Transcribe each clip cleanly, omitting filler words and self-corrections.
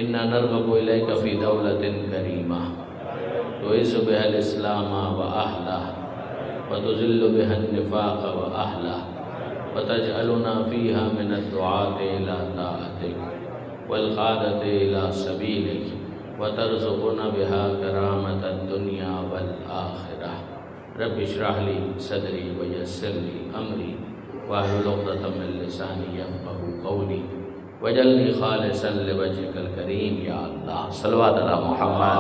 انا نرغب الیک فی دولۃ کریمہ تعز بها الاسلام واہلہ وتذل بها النفاق واہلہ وتجعلنا فیہا من الدعاة الی طاعتک والقادة الی سبیلک وترزقنا بها کرامة الدنیا والآخرہ۔ رب اشرح لی صدری ویسر لی امری واحلل عقدۃ من لسانی یفقہوا قولی واجعلنی خالصا لوجہک الکریم یا اللہ۔ صلوات علی محمد۔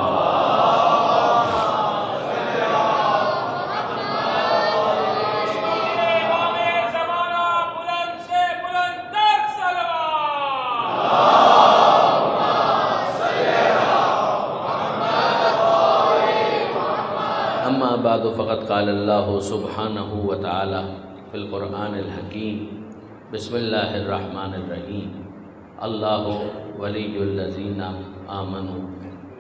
اما بعد فقد قال اللہ سبحانہ وتعالی فی القرآن الحکیم بسم اللہ الرحمن الرحیم اللہ ولی الذین آمنوا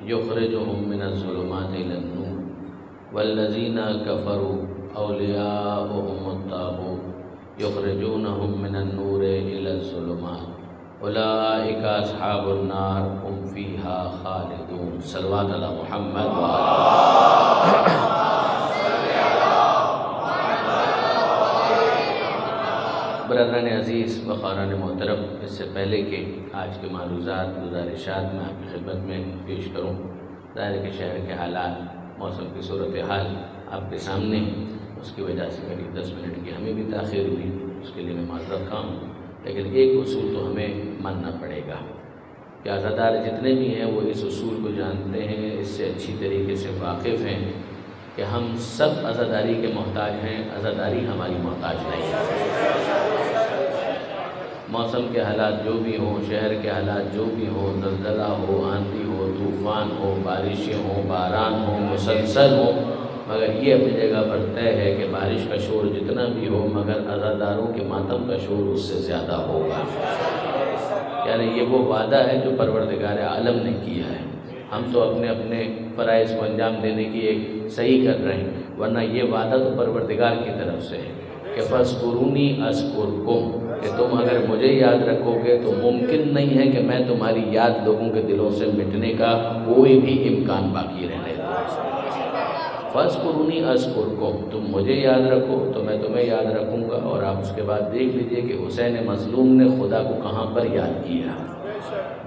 یخرجہم من الظلمات الی النور والذین کفروا اولیاؤہم الطاغوت یخرجونہم من النور الی الظلمات اولئک اصحاب النار ہم فیہا خالدون۔ صلوات علی محمد وآلہ۔ برادران عزیز و خواہران محترم، اس سے پہلے کہ آج کے معروضات گزارشات میں آپ کی خدمت میں پیش کروں، ظاہر ہے کہ شہر کے حالات، موسم کی صورتحال آپ کے سامنے ہیں، اس کی وجہ سے میری 10 منٹ کی ہمیں بھی تاخیر ہوئی، اس کے لیے میں معذرت خواہ ہوں، لیکن ایک اصول تو ہمیں ماننا پڑے گا کہ عزادار جتنے بھی ہیں وہ اس اصول کو جانتے ہیں، اس سے اچھی طریقے سے واقف ہیں کہ ہم سب عزاداری کے محتاج ہیں، عزاداری ہماری محتاج نہیں ہے۔ موسم کے حالات جو بھی ہوں، شہر کے حالات جو بھی ہوں، زلزلہ ہو، آندھی ہو، طوفان ہو، بارشیں ہوں، باران ہو، مسلسل ہو، مگر یہ اپنی جگہ پر طے ہے کہ بارش کا شور جتنا بھی ہو مگر عزاداروں کے ماتم کا شور اس سے زیادہ ہوگا۔ یعنی یہ وہ وعدہ ہے جو پروردگار عالم نے کیا ہے، ہم تو اپنے اپنے فرائض کو انجام دینے کی ایک صحیح کر رہے ہیں، ورنہ یہ وعدہ تو پروردگار کی طرف سے ہے کہ فَاذْكُرُونِي أَذْكُرْكُمْ، کہ تم اگر مجھے یاد رکھو گے تو ممکن نہیں ہے کہ میں تمہاری یاد لوگوں کے دلوں سے مٹنے کا کوئی بھی امکان باقی رہنے دوں۔ فَاذْكُرُونِي أَذْكُرْكُمْ، تم مجھے یاد رکھو تو میں تمہیں یاد رکھوں گا۔ اور آپ اس کے بعد دیکھ لیجئے کہ حسین مظلوم نے خدا کو کہاں پر یاد کیا۔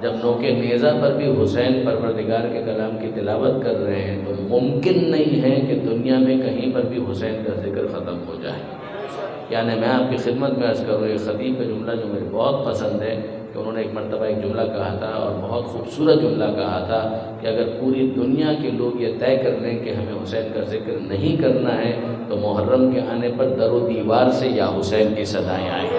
جب نوکے نیزہ پر بھی حسین پروردگار کے کلام کی تلاوت کر رہے ہیں تو ممکن نہیں ہے کہ دنیا میں کہیں پر بھی حسین کا ذکر ختم ہو جائے۔ یعنی میں آپ کی خدمت میں عرض کروں، ایک خطیب کا جملہ جو مجھے بہت پسند ہے کہ انہوں نے ایک مرتبہ ایک جملہ کہا تھا اور بہت خوبصورت جملہ کہا تھا کہ اگر پوری دنیا کے لوگ یہ طے کر لیں کہ ہمیں حسین کا ذکر نہیں کرنا ہے تو محرم کے آنے پر در و دیوار سے یا حسین کی صدائیں آئیں۔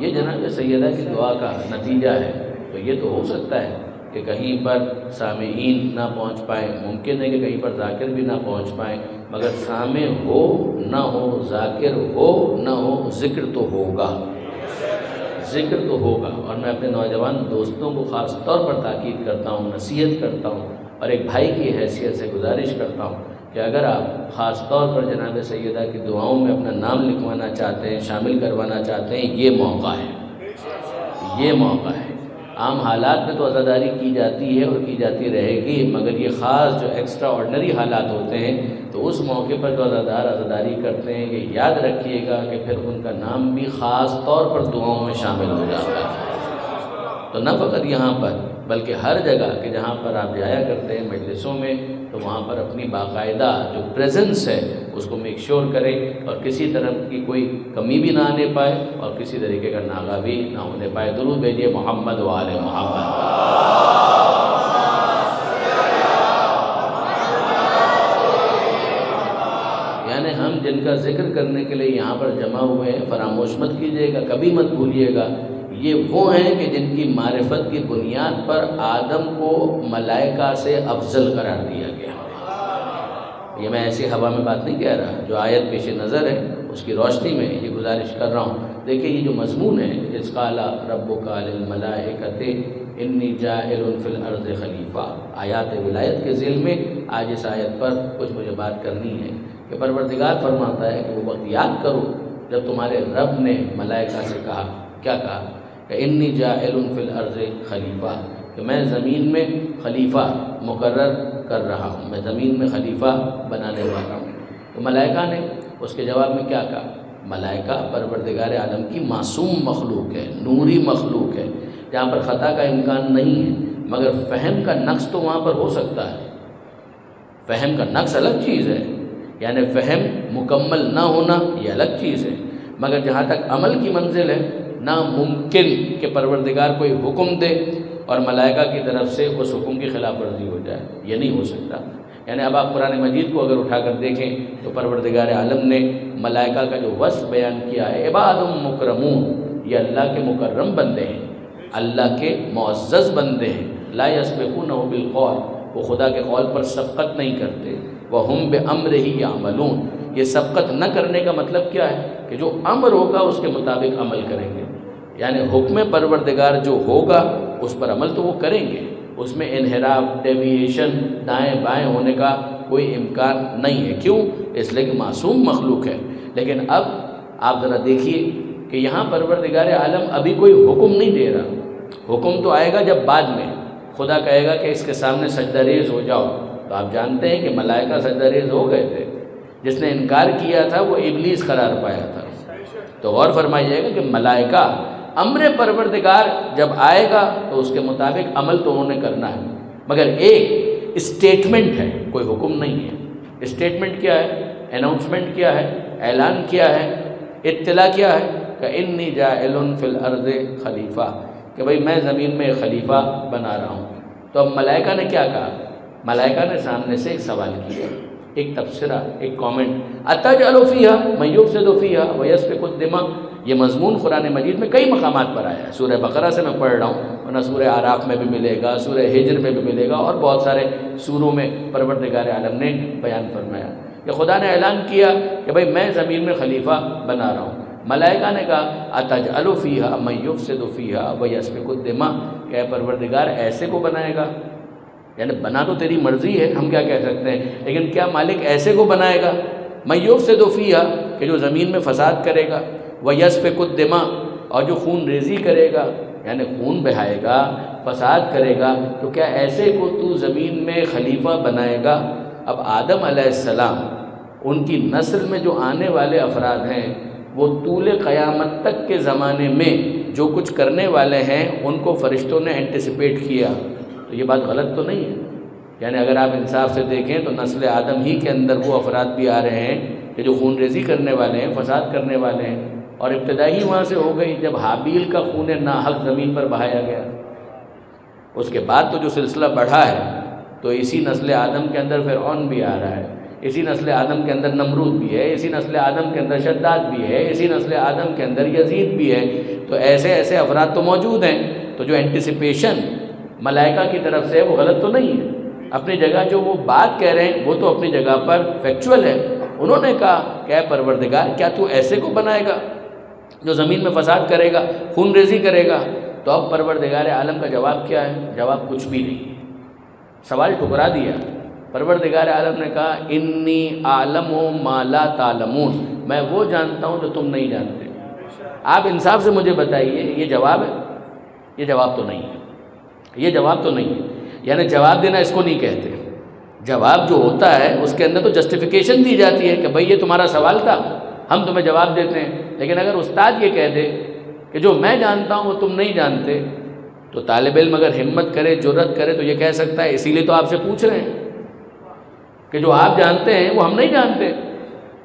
یہ جناب سیدہ کی دعا کا نتیجہ ہے۔ تو یہ تو ہو سکتا ہے کہ کہیں پر سامعین نہ پہنچ پائیں، ممکن ہے کہ کہیں پر ذاکر بھی نہ پہنچ پائیں، مگر سامع ہو نہ ہو، ذاکر ہو نہ ہو، ذکر تو ہوگا، ذکر تو ہوگا۔ اور میں اپنے نوجوان دوستوں کو خاص طور پر تاکید کرتا ہوں، نصیحت کرتا ہوں اور ایک بھائی کی حیثیت سے گزارش کرتا ہوں کہ اگر آپ خاص طور پر جناب سیدہ کی دعاؤں میں اپنا نام لکھوانا چاہتے ہیں، شامل کروانا چاہتے ہیں، یہ موقع ہے، یہ موقع ہے۔ عام حالات میں تو عزاداری کی جاتی ہے اور کی جاتی رہے گی، مگر یہ خاص جو ایکسٹرا آرڈنری حالات ہوتے ہیں تو اس موقع پر جو عزادار عزاداری کرتے ہیں یہ یاد رکھیے گا کہ پھر ان کا نام بھی خاص طور پر دعاؤں میں شامل ہو جاتا ہے۔ تو نہ فقط یہاں پر بلکہ ہر جگہ کہ جہاں پر آپ جایا کرتے ہیں مجلسوں میں، تو وہاں پر اپنی باقاعدہ جو پریزنس ہے اس کو میک شور کریں اور کسی طرح کی کوئی کمی بھی نہ آنے پائے اور کسی طریقے کا ناغہ بھی نہ ہونے پائے۔ درود بھیجیے محمد و آل محمد۔ یعنی ہم جن کا ذکر کرنے کے لیے یہاں پر جمع ہوئے ہیں، فراموش مت کیجیے گا، کبھی مت بھولیے گا، یہ وہ ہیں کہ جن کی معرفت کی بنیاد پر آدم کو ملائکہ سے افضل قرار دیا گیا۔ یہ میں ایسی ہوا میں بات نہیں کہہ رہا، جو آیت پیش نظر ہے اس کی روشنی میں یہ گزارش کر رہا ہوں۔ دیکھیں یہ جو مضمون ہے، اذ قال ربک للملائکۃ انی جاعل فی الارض خلیفہ، آیات ولایت کے ذیل میں آج اس آیت پر کچھ مجھے بات کرنی ہے کہ پروردگار فرماتا ہے کہ وہ وقت یاد کرو جب تمہارے رب نے ملائکہ سے کہا، کیا کہا کہ انی جاعل فی الارض خلیفہ، کہ میں زمین میں خلیفہ مقرر کر رہا ہوں، میں زمین میں خلیفہ بنانے والا ہوں۔ تو ملائکہ نے اس کے جواب میں کیا کہا؟ ملائکہ پروردگار عالم کی معصوم مخلوق ہے، نوری مخلوق ہے، جہاں پر خطا کا امکان نہیں ہے، مگر فہم کا نقص تو وہاں پر ہو سکتا ہے۔ فہم کا نقص الگ چیز ہے، یعنی فہم مکمل نہ ہونا یہ الگ چیز ہے، مگر جہاں تک عمل کی منزل ہے، ناممکن کہ پروردگار کوئی حکم دے اور ملائکہ کی طرف سے اس حکم کی خلاف ورزی ہو جائے، یہ نہیں ہو سکتا۔ یعنی اب آپ قرآن مجید کو اگر اٹھا کر دیکھیں تو پروردگار عالم نے ملائکہ کا جو وصف بیان کیا ہے، عباد مکرمون، یہ اللہ کے مکرم بندے ہیں، اللہ کے معزز بندے ہیں، لا یسبقونہ بالقول، وہ خدا کے قول پر سبقت نہیں کرتے، وہم بامرہ یعملون، یہ سبقت نہ کرنے کا مطلب کیا ہے کہ جو امر ہوگا اس کے مطابق عمل کریں گے، یعنی حکم پروردگار جو ہوگا اس پر عمل تو وہ کریں گے، اس میں انحراف، ڈیویشن، دائیں بائیں ہونے کا کوئی امکان نہیں ہے۔ کیوں؟ اس لیے کہ معصوم مخلوق ہے۔ لیکن اب آپ ذرا دیکھیے کہ یہاں پروردگار عالم ابھی کوئی حکم نہیں دے رہا، حکم تو آئے گا جب بعد میں خدا کہے گا کہ اس کے سامنے سجدہ ریز ہو جاؤ۔ تو آپ جانتے ہیں کہ ملائکہ سجدہ ریز ہو گئے تھے، جس نے انکار کیا تھا وہ ابلیس قرار پایا تھا۔ تو غور فرمائیے گا کہ ملائکہ امر پروردگار جب آئے گا تو اس کے مطابق عمل تو انہوں نے کرنا ہے، مگر ایک اسٹیٹمنٹ ہے، کوئی حکم نہیں ہے۔ اسٹیٹمنٹ کیا ہے؟ اناؤنسمنٹ کیا ہے؟ اعلان کیا ہے؟ اطلاع کیا ہے؟ کہ انی جاعل فی الارض خلیفہ، کہ بھئی میں زمین میں ایک خلیفہ بنا رہا ہوں۔ تو اب ملائکہ نے کیا کہا؟ ملائکہ نے سامنے سے ایک سوال کیا، ایک تبصرہ، ایک کامنٹ، اتجعل فیہا من یفسد فیہا ویسفک الدماء۔ یہ مضمون قرآن مجید میں کئی مقامات پر آیا ہے، سورہ بقرہ سے میں پڑھ رہا ہوں، ورنہ سورہ اعراف میں بھی ملے گا، سورہ ہجر میں بھی ملے گا، اور بہت سارے سوروں میں پروردگار عالم نے بیان فرمایا کہ خدا نے اعلان کیا کہ بھئی میں زمین میں خلیفہ بنا رہا ہوں۔ ملائکہ نے کہا اتجعل فیہا من یفسد فیہا ویسفک الدماء، کہ اے پروردگار ایسے کو بنائے گا؟ یعنی بنا تو تیری مرضی ہے، ہم کیا کہہ سکتے ہیں، لیکن کیا مالک ایسے کو بنائے گا؟ من یفسد فیہا، کہ جو زمین میں فساد کرے گا، ویسفک الدماء، اور جو خون ریزی کرے گا، یعنی خون بہائے گا، فساد کرے گا، تو کیا ایسے کو تو زمین میں خلیفہ بنائے گا؟ اب آدم علیہ السلام، ان کی نسل میں جو آنے والے افراد ہیں، وہ طول قیامت تک کے زمانے میں جو کچھ کرنے والے ہیں ان کو فرشتوں نے اینٹیسپیٹ کیا، تو یہ بات غلط تو نہیں ہے؟ یعنی اگر آپ انصاف سے دیکھیں تو نسل آدم ہی کے اندر وہ افراد بھی آ رہے ہیں کہ جو خون ریزی کرنے والے ہیں، فساد کرنے والے ہیں، اور ابتدائی وہاں سے ہو گئی جب حابیل کا خون ناحق زمین پر بہایا گیا۔ اس کے بعد تو جو سلسلہ بڑھا ہے تو اسی نسل آدم کے اندر فرعون بھی آ رہا ہے، اسی نسل آدم کے اندر نمرود بھی ہے، اسی نسل آدم کے اندر شداد بھی ہے، اسی نسل آدم کے اندر یزید بھی ہے۔ تو ایسے ایسے افراد تو موجود ہیں، تو جو اینٹیسپیشن ملائکہ کی طرف سے وہ غلط تو نہیں ہے، اپنی جگہ جو وہ بات کہہ رہے ہیں وہ تو اپنی جگہ پر فیکچول ہے۔ انہوں نے کہا کہ اے پروردگار کیا تو ایسے کو بنائے گا جو زمین میں فساد کرے گا، خون ریزی کرے گا؟ تو اب پروردگار عالم کا جواب کیا ہے؟ جواب کچھ بھی نہیں ہے، سوال ٹھکرا دیا۔ پروردگار عالم نے کہا انی اعلم ما لا تعلمون، میں وہ جانتا ہوں جو تم نہیں جانتے۔ آپ انصاف سے مجھے بتائیے یہ جواب ہے؟ یہ جواب تو نہیں ہے، یہ جواب تو نہیں ہے۔ یعنی جواب دینا اس کو نہیں کہتے، جواب جو ہوتا ہے اس کے اندر تو جسٹیفیکیشن دی جاتی ہے کہ بھئی یہ تمہارا سوال تھا، ہم تمہیں جواب دیتے ہیں۔ لیکن اگر استاد یہ کہہ دے کہ جو میں جانتا ہوں وہ تم نہیں جانتے، تو طالب علم اگر ہمت کرے، جرأت کرے تو یہ کہہ سکتا ہے اسی لیے تو آپ سے پوچھ رہے ہیں کہ جو آپ جانتے ہیں وہ ہم نہیں جانتے،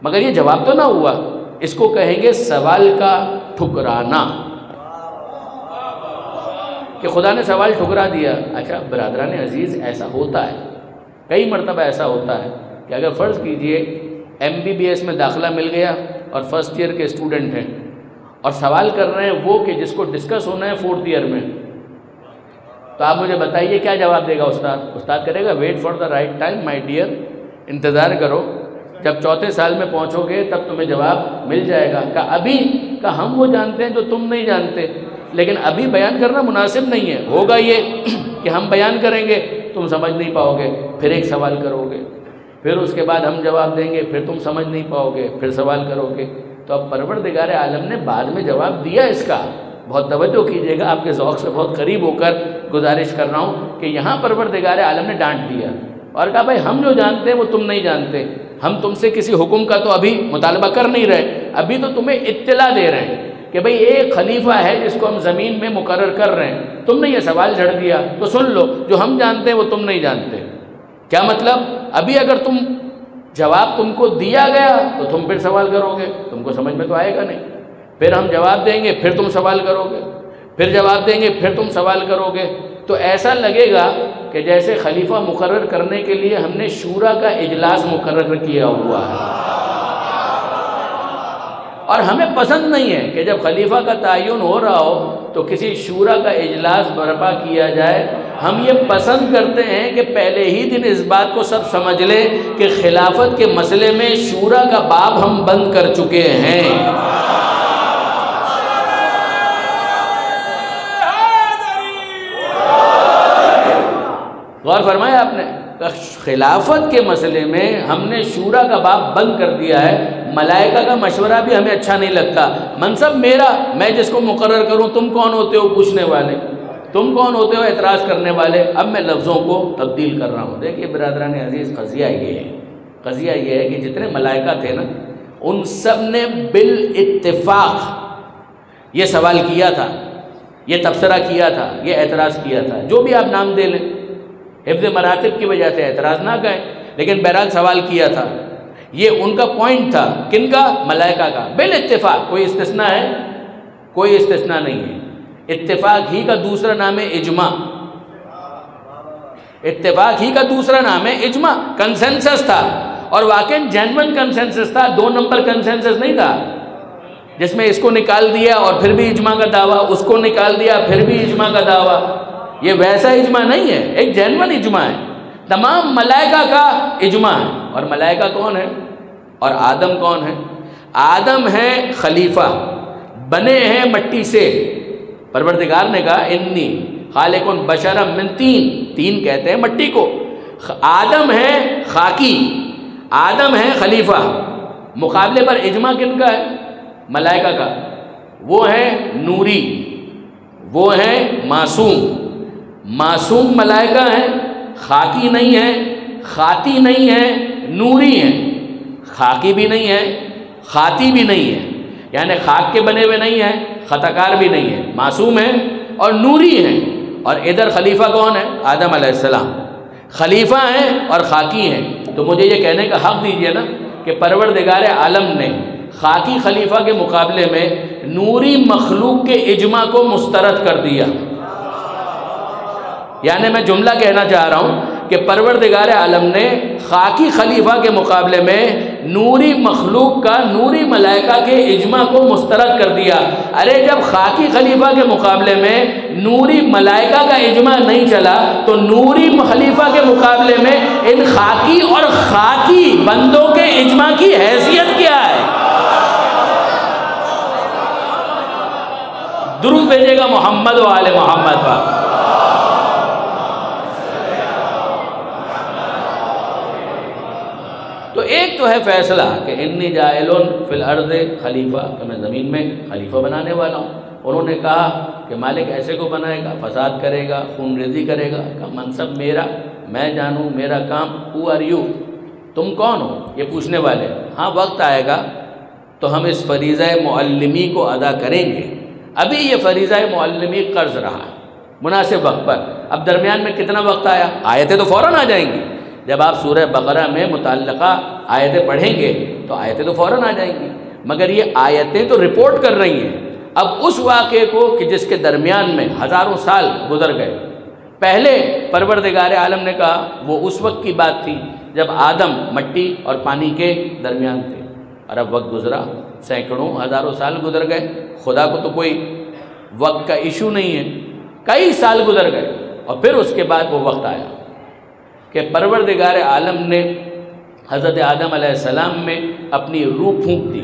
مگر یہ جواب تو نہ ہوا۔ اس کو کہیں گے سوال کا ٹھکرانا، کہ خدا نے سوال ٹھکرا دیا۔ اچھا برادران عزیز، ایسا ہوتا ہے، کئی مرتبہ ایسا ہوتا ہے کہ اگر فرض کیجئے MBBS میں داخلہ مل گیا اور فرسٹ ایئر کے اسٹوڈنٹ ہیں اور سوال کر رہے ہیں وہ کہ جس کو ڈسکس ہونا ہے فورتھ ایئر میں، تو آپ مجھے بتائیے کیا جواب دے گا استاد؟ استاد کرے گا wait for the right time my dear, انتظار کرو، جب چوتھے سال میں پہنچو گے تب تمہیں جواب مل جائے گا۔ کہ ابھی کہ ہم وہ جانتے ہیں جو تم نہیں جانتے، لیکن ابھی بیان کرنا مناسب نہیں ہے۔ ہوگا یہ کہ ہم بیان کریں گے تم سمجھ نہیں پاؤ گے، پھر ایک سوال کرو گے، پھر اس کے بعد ہم جواب دیں گے، پھر تم سمجھ نہیں پاؤ گے، پھر سوال کرو گے۔ تو اب پروردگار عالم نے بعد میں جواب دیا اس کا، بہت توجہ کیجیے گا، آپ کے ذوق سے بہت قریب ہو کر گزارش کر رہا ہوں کہ یہاں پروردگار عالم نے ڈانٹ دیا اور کہا بھائی ہم جو جانتے ہیں وہ تم نہیں جانتے، ہم تم سے کسی حکم کا تو ابھی مطالبہ کر نہیں رہے، ابھی تو تمہیں اطلاع دے رہے ہیں کہ بھئی ایک خلیفہ ہے جس کو ہم زمین میں مقرر کر رہے ہیں، تم نے یہ سوال جھڑ دیا تو سن لو، جو ہم جانتے ہیں وہ تم نہیں جانتے۔ کیا مطلب؟ ابھی اگر جواب تم کو دیا گیا تو تم پھر سوال کرو گے، تم کو سمجھ میں تو آئے گا نہیں، پھر ہم جواب دیں گے پھر تم سوال کرو گے، پھر جواب دیں گے پھر تم سوال کرو گے، تو ایسا لگے گا کہ جیسے خلیفہ مقرر کرنے کے لیے ہم نے شورا کا اجلاس مقرر کیا ہوا ہے، اور ہمیں پسند نہیں ہے کہ جب خلیفہ کا تعین ہو رہا ہو تو کسی شورا کا اجلاس برپا کیا جائے۔ ہم یہ پسند کرتے ہیں کہ پہلے ہی دن اس بات کو سب سمجھ لیں کہ خلافت کے مسئلے میں شورا کا باب ہم بند کر چکے ہیں۔ غور فرمایا آپ نے، خلافت کے مسئلے میں ہم نے شورا کا باب بند کر دیا ہے۔ ملائکہ کا مشورہ بھی ہمیں اچھا نہیں لگتا، منصب میرا، میں جس کو مقرر کروں، تم کون ہوتے ہو پوچھنے والے، تم کون ہوتے ہو اعتراض کرنے والے۔ اب میں لفظوں کو تبدیل کر رہا ہوں۔ دیکھیے برادران عزیز، قضیہ یہ ہے کہ جتنے ملائکہ تھے نا، ان سب نے بالاتفاق یہ سوال کیا تھا، یہ تبصرہ کیا تھا، یہ اعتراض کیا تھا، جو بھی آپ نام دے لیں، حفظ مراتب کی وجہ سے اعتراض نہ کہیں، لیکن بہرحال سوال کیا تھا۔ یہ ان کا پوائنٹ تھا، کن کا؟ ملائکہ کا، بالاتفاق۔ کوئی استثناء ہے؟ کوئی استثناء نہیں ہے۔ اتفاق ہی کا دوسرا نام ہے اجماع، اتفاق ہی کا دوسرا نام ہے اجماع۔ کنسنسس تھا، اور واقعی جینون کنسنسس تھا، 2 نمبر کنسنسس نہیں تھا جس میں اس کو نکال دیا اور پھر بھی اجماع کا دعویٰ، اس کو نکال دیا پھر بھی اجماع کا دعویٰ۔ یہ ویسا اجماع نہیں ہے، ایک جینون اجماع ہے، تمام ملائکہ کا اجماع ہے۔ اور ملائکہ کون ہے؟ اور آدم کون ہے؟ آدم ہے خلیفہ، بنے ہیں مٹی سے۔ پروردگار نے کہا انی خالق بشرا من تین کہتے ہیں مٹی کو۔ آدم ہے خاکی، آدم ہے خلیفہ۔ مقابلے پر اجماع کن کا ہے؟ ملائکہ کا۔ وہ ہے نوری، وہ ہے معصوم۔ معصوم ملائکہ ہیں، خاکی نہیں ہے، خاتی نہیں ہے، نوری ہیں۔ خاکی بھی نہیں ہے، خاتی بھی نہیں ہے، یعنی خاک کے بنے ہوئے نہیں ہے، خطا کار بھی نہیں ہے، معصوم ہے اور نوری ہیں۔ اور ادھر خلیفہ کون ہے؟ آدم علیہ السلام۔ خلیفہ ہیں اور خاکی ہیں۔ تو مجھے یہ کہنے کا حق دیجئے نا کہ پروردگار عالم نے خاکی خلیفہ کے مقابلے میں نوری مخلوق کے اجماع کو مسترد کر دیا۔ یعنی میں جملہ کہنا چاہ رہا ہوں کہ پروردگار عالم نے خاکی خلیفہ کے مقابلے میں نوری مخلوق کا، نوری ملائکہ کے اجماع کو مسترد کر دیا۔ ارے جب خاکی خلیفہ کے مقابلے میں نوری ملائکہ کا اجماع نہیں چلا تو نوری خلیفہ کے مقابلے میں ان خاکی اور خاکی بندوں کے اجماع کی حیثیت کیا ہے؟ درود بھیجے گا محمد و آل محمد پر۔ تو ایک تو ہے فیصلہ کہ انی جاعل فی الارض خلیفہ، کہ میں زمین میں خلیفہ بنانے والا ہوں۔ انہوں نے کہا کہ مالک ایسے کو بنائے گا، فساد کرے گا، خون ریزی کرے گا، کہ منصب میرا، میں جانوں، میرا کام۔ ہو آر یو، تم کون ہو؟ یہ پوچھنے والے۔ ہاں وقت آئے گا تو ہم اس فریضہ معلمی کو ادا کریں گے۔ ابھی یہ فریضہ معلمی قرض رہا مناسب وقت پر۔ اب درمیان میں کتنا وقت آیا؟ آیتیں تو فوراً آ جائیں گی۔ جب آپ سورہ بقرہ میں متعلقہ آیتیں پڑھیں گے تو آیتیں تو فوراً آ جائیں گی، مگر یہ آیتیں تو رپورٹ کر رہی ہیں اب اس واقعے کو کہ جس کے درمیان میں ہزاروں سال گزر گئے۔ پہلے پروردگار عالم نے کہا وہ اس وقت کی بات تھی جب آدم مٹی اور پانی کے درمیان تھے، اور اب وقت گزرا، سینکڑوں ہزاروں سال گزر گئے۔ خدا کو تو کوئی وقت کا ایشو نہیں ہے، کئی سال گزر گئے، اور پھر اس کے بعد وہ وقت آیا کہ پروردگار عالم نے حضرت آدم علیہ السلام میں اپنی روح پھونک دی۔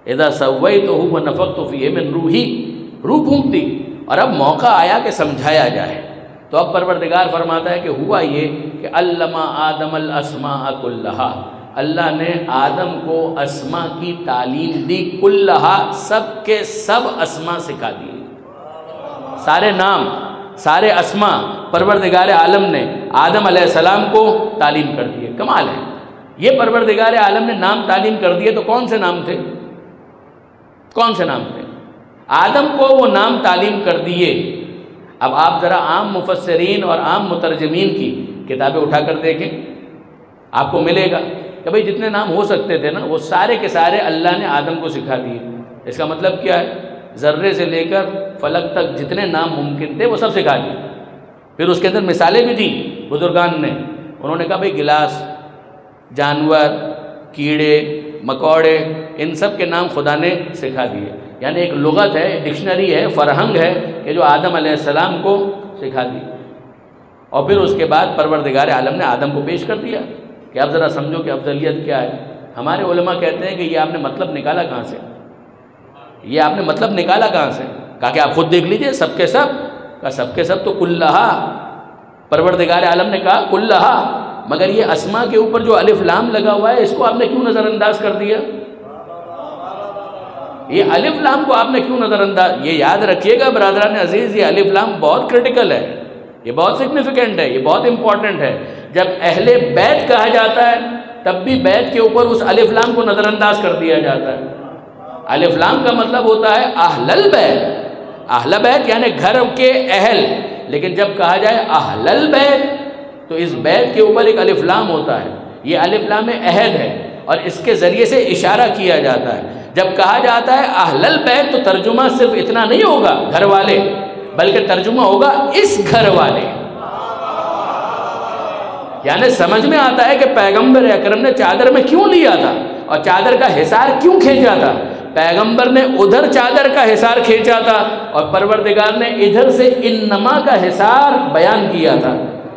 اذا سویتہ ونفخت فیہ من روحی، روح پھونک دی، اور اب موقع آیا کہ سمجھایا جائے۔ تو اب پروردگار فرماتا ہے کہ ہوا یہ کہ علم آدم الاسماء کلہا، اللہ نے آدم کو اسما کی تعلیم دی، کلہا، سب کے سب اسما سکھا دیے، سارے نام، سارے اسما پروردگار عالم نے آدم علیہ السلام کو تعلیم کر دیے۔ کمال ہے، یہ پروردگار عالم نے نام تعلیم کر دیے تو کون سے نام تھے؟ کون سے نام تھے؟ آدم کو وہ نام تعلیم کر دیے۔ اب آپ ذرا عام مفسرین اور عام مترجمین کی کتابیں اٹھا کر دیکھیں، آپ کو ملے گا کہ بھئی جتنے نام ہو سکتے تھے نا وہ سارے کے سارے اللہ نے آدم کو سکھا دیے۔ اس کا مطلب کیا ہے؟ ذرے سے لے کر فلک تک جتنے نام ممکن تھے وہ سب سکھا دیے۔ پھر اس کے اندر مثالیں بھی دیں بزرگان نے، انہوں نے کہا بھئی گلاس، جانور، کیڑے مکوڑے، ان سب کے نام خدا نے سکھا دیے۔ یعنی ایک لغت ہے، ڈکشنری ہے، فرہنگ ہے کہ جو آدم علیہ السلام کو سکھا دی۔ اور پھر اس کے بعد پروردگار عالم نے آدم کو پیش کر دیا کہ اب ذرا سمجھو کہ افضلیت کیا ہے۔ ہمارے علماء کہتے ہیں کہ یہ آپ نے مطلب نکالا کہاں سے؟ یہ آپ نے مطلب نکالا کہاں سے؟ کہا کہ آپ خود دیکھ لیجئے، سب کے سب، کہا سب کے سب تو کلہا، پروردگار عالم نے کہا کلہا، مگر یہ اسما کے اوپر جو الف لام لگا ہوا ہے اس کو آپ نے کیوں نظر انداز کر دیا؟ یہ الف لام کو آپ نے کیوں نظر انداز؟ یہ یاد رکھیے گا برادران عزیز، یہ الف لام بہت کرٹیکل ہے، یہ بہت سگنیفیکنٹ ہے، یہ بہت امپورٹنٹ ہے۔ جب اہل بیت کہا جاتا ہے تب بھی بیت کے اوپر اس الف لام کو نظر انداز کر دیا جاتا ہے۔ الف لام کا مطلب ہوتا ہے اہل البیت، اہل بیت یعنی گھر کے اہل، لیکن جب کہا جائے اہل البیت تو اس بیت کے اوپر ایک الف لام ہوتا ہے، یہ الف لام عہد ہے اور اس کے ذریعے سے اشارہ کیا جاتا ہے۔ جب کہا جاتا ہے اہل البیت تو ترجمہ صرف اتنا نہیں ہوگا گھر والے، بلکہ ترجمہ ہوگا اس گھر والے۔ یعنی سمجھ میں آتا ہے کہ پیغمبر اکرم نے چادر میں کیوں لیا تھا اور چادر کا حصار کیوں کھینچا تھا۔ پیغمبر نے ادھر چادر کا حصار کھینچا تھا اور پروردگار نے ادھر سے انما کا حصار بیان کیا تھا۔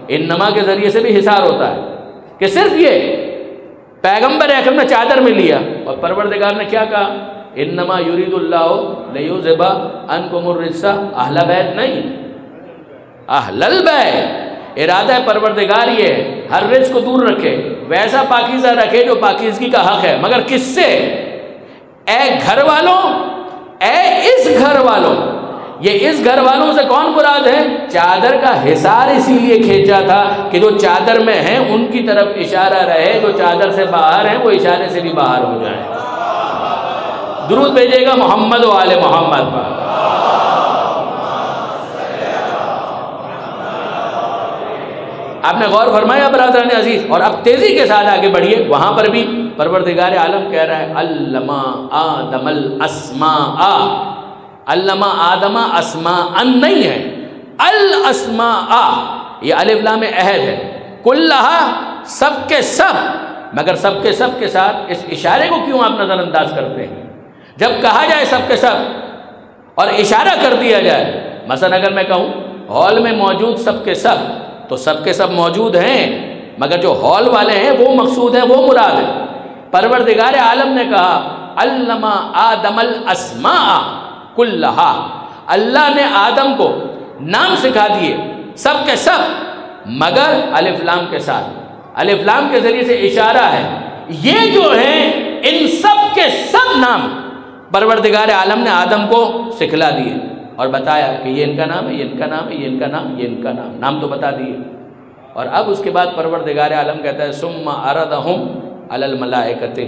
انما کے ذریعے سے بھی حصار ہوتا ہے کہ صرف یہ پیغمبر اکرم نے چادر میں لیا اور پروردگار نے کیا کہا؟ انما یرید اللہ لیذھب عنکم الرجس اہل بیت، نہیں، اہل البیت۔ ارادہ ہے پروردگار یہ ہے ہر رجس کو دور رکھے، ویسا پاکیزہ رکھے جو پاکیزگی کا حق ہے، مگر کس سے؟ اے گھر والوں، اے اس گھر والوں۔ یہ اس گھر والوں سے کون مراد ہے؟ چادر کا حصار اسی لیے کھینچا تھا کہ جو چادر میں ہیں ان کی طرف اشارہ رہے، جو چادر سے باہر ہیں وہ اشارے سے بھی باہر ہو جائیں۔ درود بھیجے گا محمد و آل محمد پر۔ آپ نے غور فرمایا برادران عزیز؟ اور اب تیزی کے ساتھ آگے بڑھیے، وہاں پر بھی پروردگار عالم کہہ رہا ہے علمہ آدم الاسماء، علمہ آدم اسماء نہیں ہے، الاسماء، یہ الف لام عہد ہے، کلہا، سب کے سب، مگر سب کے سب کے ساتھ اس اشارے کو کیوں آپ نظر انداز کرتے ہیں؟ جب کہا جائے سب کے سب اور اشارہ کر دیا جائے، مثلا اگر میں کہوں ہال میں موجود سب کے سب، تو سب کے سب موجود ہیں مگر جو ہال والے ہیں وہ مقصود ہیں، وہ مراد ہے۔ پروردگار عالم نے کہا علمہ آدم الاسماء کلہا، اللہ نے آدم کو نام سکھا دیے سب کے سب، مگر الف لام کے ساتھ، الف لام کے ذریعے سے اشارہ ہے۔ یہ جو ہیں ان سب کے سب نام پروردگار عالم نے آدم کو سکھلا دیے اور بتایا کہ یہ ان کا نام ہے، یہ ان کا نام ہے، یہ ان کا نام، یہ ان کا نام، نام تو بتا دیے۔ اور اب اس کے بعد پروردگار عالم کہتا ہے ثم عرضہم علی الملائکۃ،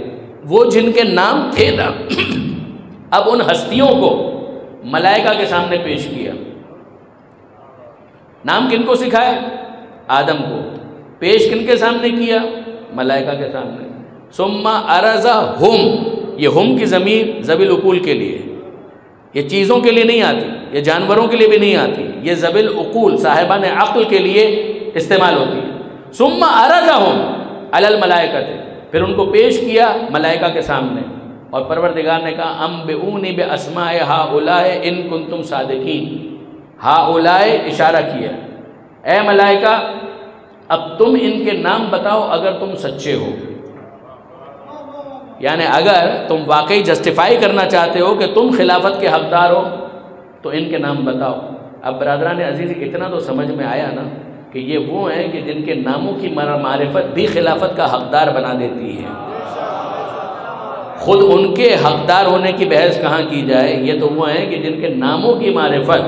وہ جن کے نام تھے نا اب ان ہستیوں کو ملائکہ کے سامنے پیش کیا۔ نام کن کو سکھائے؟ آدم کو۔ پیش کن کے سامنے کیا؟ ملائکہ کے سامنے۔ ثم عرضہم، یہ ہم کی ضمیر ذوی العقول کے لیے، یہ چیزوں کے لیے نہیں آتی، یہ جانوروں کے لیے بھی نہیں آتی، یہ ذوی العقول صاحبان عقل کے لیے استعمال ہوتی ہے۔ ثم عرضہم علی الملائکۃ، پھر ان کو پیش کیا ملائکہ کے سامنے اور پروردگار نے کہا انبئونی باسماء ہؤلاء ان کنتم صادقین، ہؤلاء اشارہ کیا، اے ملائکہ اب تم ان کے نام بتاؤ اگر تم سچے ہو، یعنی اگر تم واقعی جسٹیفائی کرنا چاہتے ہو کہ تم خلافت کے حقدار ہو تو ان کے نام بتاؤ۔ اب برادران عزیز اتنا تو سمجھ میں آیا نا، کہ یہ وہ ہیں کہ جن کے ناموں کی معرفت بھی خلافت کا حقدار بنا دیتی ہے. خود ان کے حقدار ہونے کی بحث کہاں کی جائے، یہ تو وہ ہیں کہ جن کے ناموں کی معرفت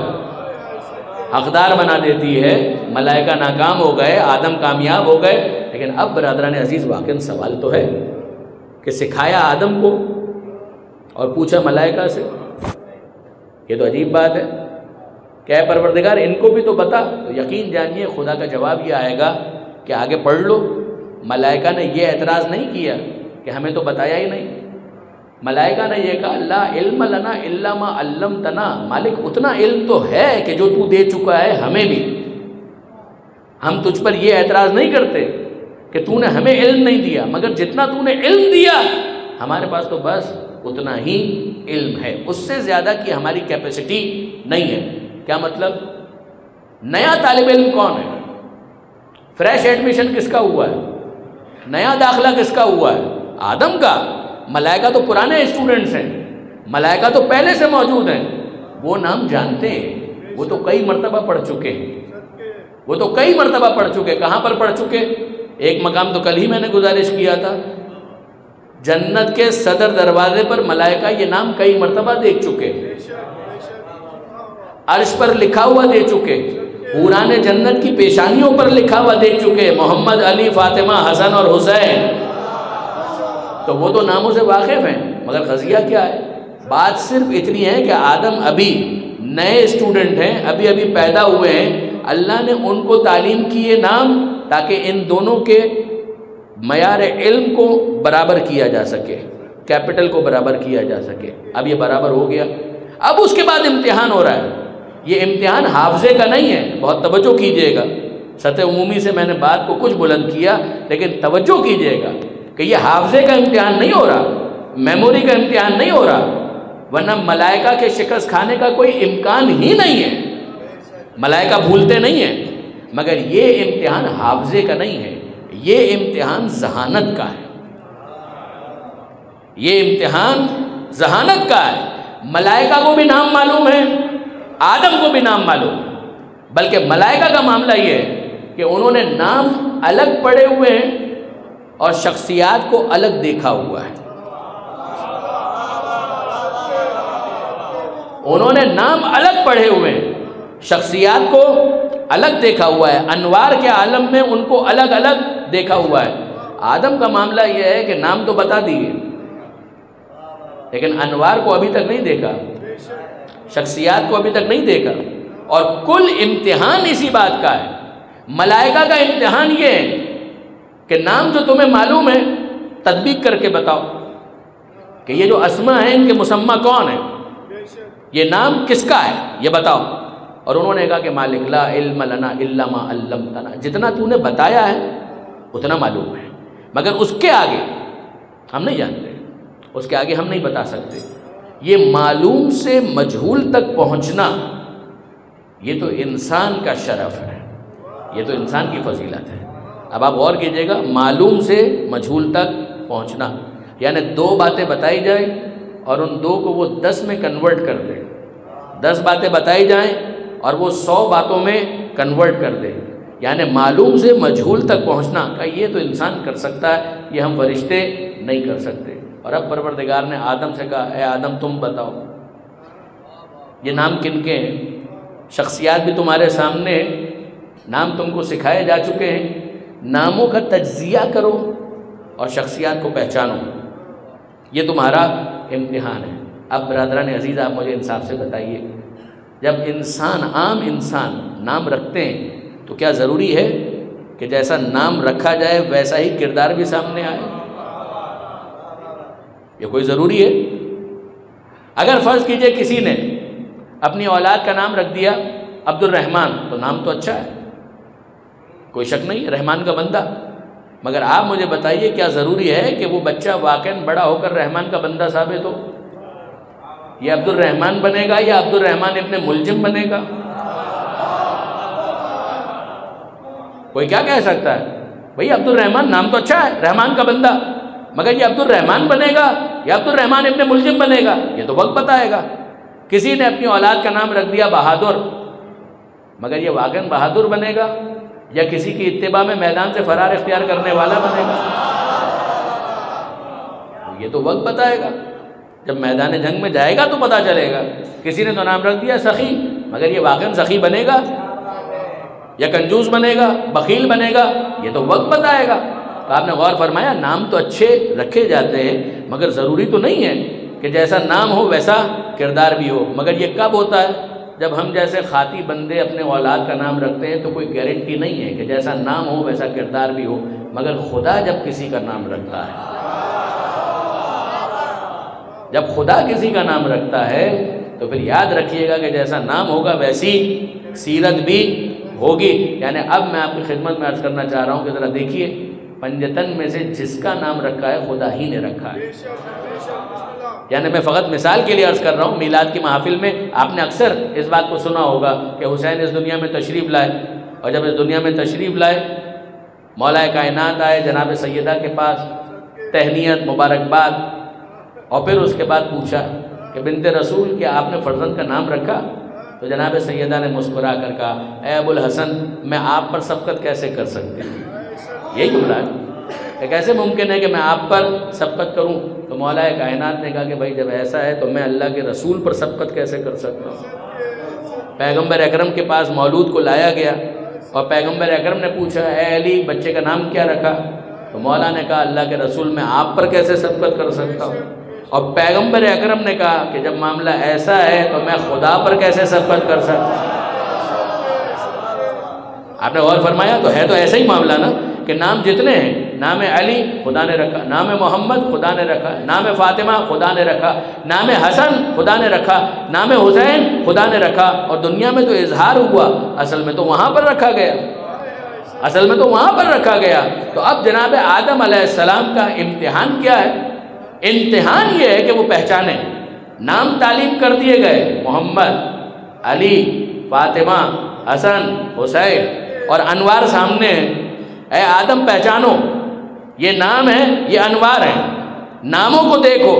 حقدار بنا دیتی ہے. ملائکہ ناکام ہو گئے، آدم کامیاب ہو گئے. لیکن اب برادران عزیز واقعاً سوال تو ہے کہ سکھایا آدم کو اور پوچھا ملائکہ سے. یہ تو عجیب بات ہے کہ اے پروردگار ان کو بھی تو بتا. تو یقین جانیے خدا کا جواب یہ آئے گا کہ آگے پڑھ لو. ملائکہ نے یہ اعتراض نہیں کیا کہ ہمیں تو بتایا ہی نہیں. ملائکہ نے یہ کہا لا علم لنا الا ما علمتنا، مالک اتنا علم تو ہے کہ جو تو دے چکا ہے ہمیں بھی. ہم تجھ پر یہ اعتراض نہیں کرتے کہ تو نے ہمیں علم نہیں دیا، مگر جتنا تو نے علم دیا ہمارے پاس تو بس اتنا ہی علم ہے، اس سے زیادہ کی ہماری کیپیسٹی نہیں ہے. کیا مطلب؟ نیا طالب علم کون ہے؟ فریش ایڈمیشن کس کا ہوا ہے؟ نیا داخلہ کس کا ہوا ہے؟ آدم کا. ملائکہ تو پرانے اسٹوڈنٹس ہیں، ملائکہ تو پہلے سے موجود ہیں. وہ نام جانتے ہیں، وہ تو کئی مرتبہ پڑھ چکے ہیں. وہ تو کئی مرتبہ پڑھ چکے. کہاں پر پڑھ چکے؟ ایک مقام تو کل ہی میں نے گزارش کیا تھا، جنت کے صدر دروازے پر ملائکہ یہ نام کئی مرتبہ دیکھ چکے، عرش پر لکھا ہوا دیکھ چکے، حوران جنت کی پیشانیوں پر لکھا ہوا دیکھ چکے، محمد، علی، فاطمہ، حسن اور حسین. تو وہ تو ناموں سے واقف ہیں. مگر قضیہ کیا ہے؟ بات صرف اتنی ہے کہ آدم ابھی نئے اسٹوڈنٹ ہیں، ابھی ابھی پیدا ہوئے ہیں. اللہ نے ان کو تعلیم کی یہ نام تاکہ ان دونوں کے معیار علم کو برابر کیا جا سکے، کیپٹل کو برابر کیا جا سکے. اب یہ برابر ہو گیا. اب اس کے بعد امتحان ہو رہا ہے. یہ امتحان حافظے کا نہیں ہے، بہت توجہ کیجئے گا. سطح عمومی سے میں نے بات کو کچھ بلند کیا، لیکن توجہ کیجئے گا کہ یہ حافظے کا امتحان نہیں ہو رہا، میموری کا امتحان نہیں ہو رہا، ورنہ ملائکہ کے شکست کھانے کا کوئی امکان ہی نہیں ہے. ملائکہ بھولتے نہیں ہیں. مگر یہ امتحان حافظے کا نہیں ہے، یہ امتحان ذہانت کا ہے. یہ امتحان ذہانت کا ہے. ملائکہ کو بھی نام معلوم ہے، آدم کو بھی نام معلوم ہے. بلکہ ملائکہ کا معاملہ یہ ہے کہ انہوں نے نام الگ پڑھے ہوئے ہیں اور شخصیات کو الگ دیکھا ہوا ہے. انہوں نے نام الگ پڑھے ہوئے ہیں، شخصیات کو الگ دیکھا ہوا ہے. انوار کے عالم میں ان کو الگ الگ دیکھا ہوا ہے. آدم کا معاملہ یہ ہے کہ نام تو بتا دیے، لیکن انوار کو ابھی تک نہیں دیکھا، شخصیات کو ابھی تک نہیں دیکھا. اور کل امتحان اسی بات کا ہے. ملائکہ کا امتحان یہ ہے کہ نام جو تمہیں معلوم ہے تطبیق کر کے بتاؤ کہ یہ جو اسماء ہیں ان کے مسمى کون ہے، یہ نام کس کا ہے یہ بتاؤ. اور انہوں نے کہا کہ مالک لا علم لنا الا ما علمتنا، جتنا تو نے بتایا ہے اتنا معلوم ہے، مگر اس کے آگے ہم نہیں جانتے، اس کے آگے ہم نہیں بتا سکتے. یہ معلوم سے مجہول تک پہنچنا یہ تو انسان کا شرف ہے، یہ تو انسان کی فضیلت ہے. اب آپ غور کیجئے گا، معلوم سے مجہول تک پہنچنا یعنی 2 باتیں بتائی جائیں اور ان 2 کو وہ 10 میں کنورٹ کر دے. 10 باتیں بتائی جائیں اور وہ 100 باتوں میں کنورٹ کر دے. یعنی معلوم سے مجہول تک پہنچنا کا یہ تو انسان کر سکتا ہے، یہ ہم فرشتے نہیں کر سکتے. اور اب پروردگار نے آدم سے کہا اے آدم تم بتاؤ یہ نام کن کے ہیں. شخصیات بھی تمہارے سامنے ہیں، نام تم کو سکھائے جا چکے ہیں. ناموں کا تجزیہ کرو اور شخصیات کو پہچانو. یہ تمہارا امتحان ہے. اب برادران عزیز آپ مجھے انصاف سے بتائیے، جب انسان عام انسان نام رکھتے ہیں تو کیا ضروری ہے کہ جیسا نام رکھا جائے ویسا ہی کردار بھی سامنے آئے؟ یہ کوئی ضروری ہے؟ اگر فرض کیجئے کسی نے اپنی اولاد کا نام رکھ دیا عبد الرحمن، تو نام تو اچھا ہے، کوئی شک نہیں، رحمان کا بندہ. مگر آپ مجھے بتائیے کیا ضروری ہے کہ وہ بچہ واقعاً بڑا ہو کر رحمان کا بندہ ثابت ہو؟ یہ عبد الرحمن بنے گا یا عبد الرحمن ابن ملجم بنے گا؟ کوئی کیا کہہ سکتا ہے؟ بھئی عبد الرحمن نام تو اچھا ہے، رحمان کا بندہ، مگر یہ عبد الرحمن بنے گا یا عبد الرحمن ابن ملجم بنے گا یہ تو وقت بتائے گا. کسی نے اپنی اولاد کا نام رکھ دیا بہادر، مگر یہ واقعاً بہادر بنے گا یا کسی کی اتباع میں میدان سے فرار اختیار کرنے والا بنے گا؟ یہ تو وقت بتائے گا، جب میدان جنگ میں جائے گا تو پتہ چلے گا۔ کسی نے تو نام رکھ دیا سخی، مگر یہ واقعاً سخی بنے گا یا کنجوس بنے گا، بخیل بنے گا؟ یہ تو وقت بتائے گا۔ تو آپ نے غور فرمایا نام تو اچھے رکھے جاتے ہیں، مگر ضروری تو نہیں ہے کہ جیسا نام ہو ویسا کردار بھی ہو۔ مگر یہ کب ہوتا ہے؟ جب ہم جیسے خاطی بندے اپنے اولاد کا نام رکھتے ہیں تو کوئی گارنٹی نہیں ہے کہ جیسا نام ہو ویسا کردار بھی ہو، مگر خدا جب کسی کا نام رکھتا ہے، جب خدا کسی کا نام رکھتا ہے تو پھر یاد رکھیے گا کہ جیسا نام ہوگا ویسی سیرت بھی ہوگی۔ یعنی اب میں آپ کی خدمت میں عرض کرنا چاہ رہا ہوں کہ ذرا دیکھیے، پنجتن میں سے جس کا نام رکھا ہے خدا ہی نے رکھا ہے۔ یعنی میں فقط مثال کے لیے عرض کر رہا ہوں، میلاد کی محافل میں آپ نے اکثر اس بات کو سنا ہوگا کہ حسین اس دنیا میں تشریف لائے، اور جب اس دنیا میں تشریف لائے مولا کائنات آئے جناب سیدہ کے پاس، تہنیت مبارکباد، اور پھر اس کے بعد پوچھا کہ بنت رسول کیا آپ نے فرزند کا نام رکھا؟ تو جناب سیدہ نے مسکرا کر کہا اے ابو الحسن میں آپ پر سبقت کیسے کر سکتی ہوں؟ یہی جملہ ہے کہ کیسے ممکن ہے کہ میں آپ پر سبقت کروں؟ تو مولا کائنات نے کہا کہ بھائی جب ایسا ہے تو میں اللہ کے رسول پر سبقت کیسے کر سکتا ہوں؟ پیغمبر اکرم کے پاس مولود کو لایا گیا اور پیغمبر اکرم نے پوچھا اے علی بچے کا نام کیا رکھا؟ تو مولا نے کہا اللہ کے رسول میں آپ پر کیسے سبقت کر سکتا ہوں؟ اور پیغمبر اکرم نے کہا کہ جب معاملہ ایسا ہے تو میں خدا پر کیسے سبقت کر سکتا ہوں؟ آپ نے غور فرمایا تو ہے تو ایسا ہی معاملہ نا کہ نام جتنے ہیں، نام علی خدا نے رکھا، نام محمد خدا نے رکھا، نام فاطمہ خدا نے رکھا، نام حسن خدا نے رکھا، نام حسین خدا نے رکھا، اور دنیا میں تو اظہار ہوا، اصل میں تو وہاں پر رکھا گیا، اصل میں تو وہاں پر رکھا گیا۔ تو اب جناب آدم علیہ السلام کا امتحان کیا ہے؟ امتحان یہ ہے کہ وہ پہچانے، نام تعلیم کر دیے گئے، محمد، علی، فاطمہ، حسن، حسین، اور انوار سامنے ہیں۔ اے آدم پہچانو، یہ نام ہے، یہ انوار ہیں، ناموں کو دیکھو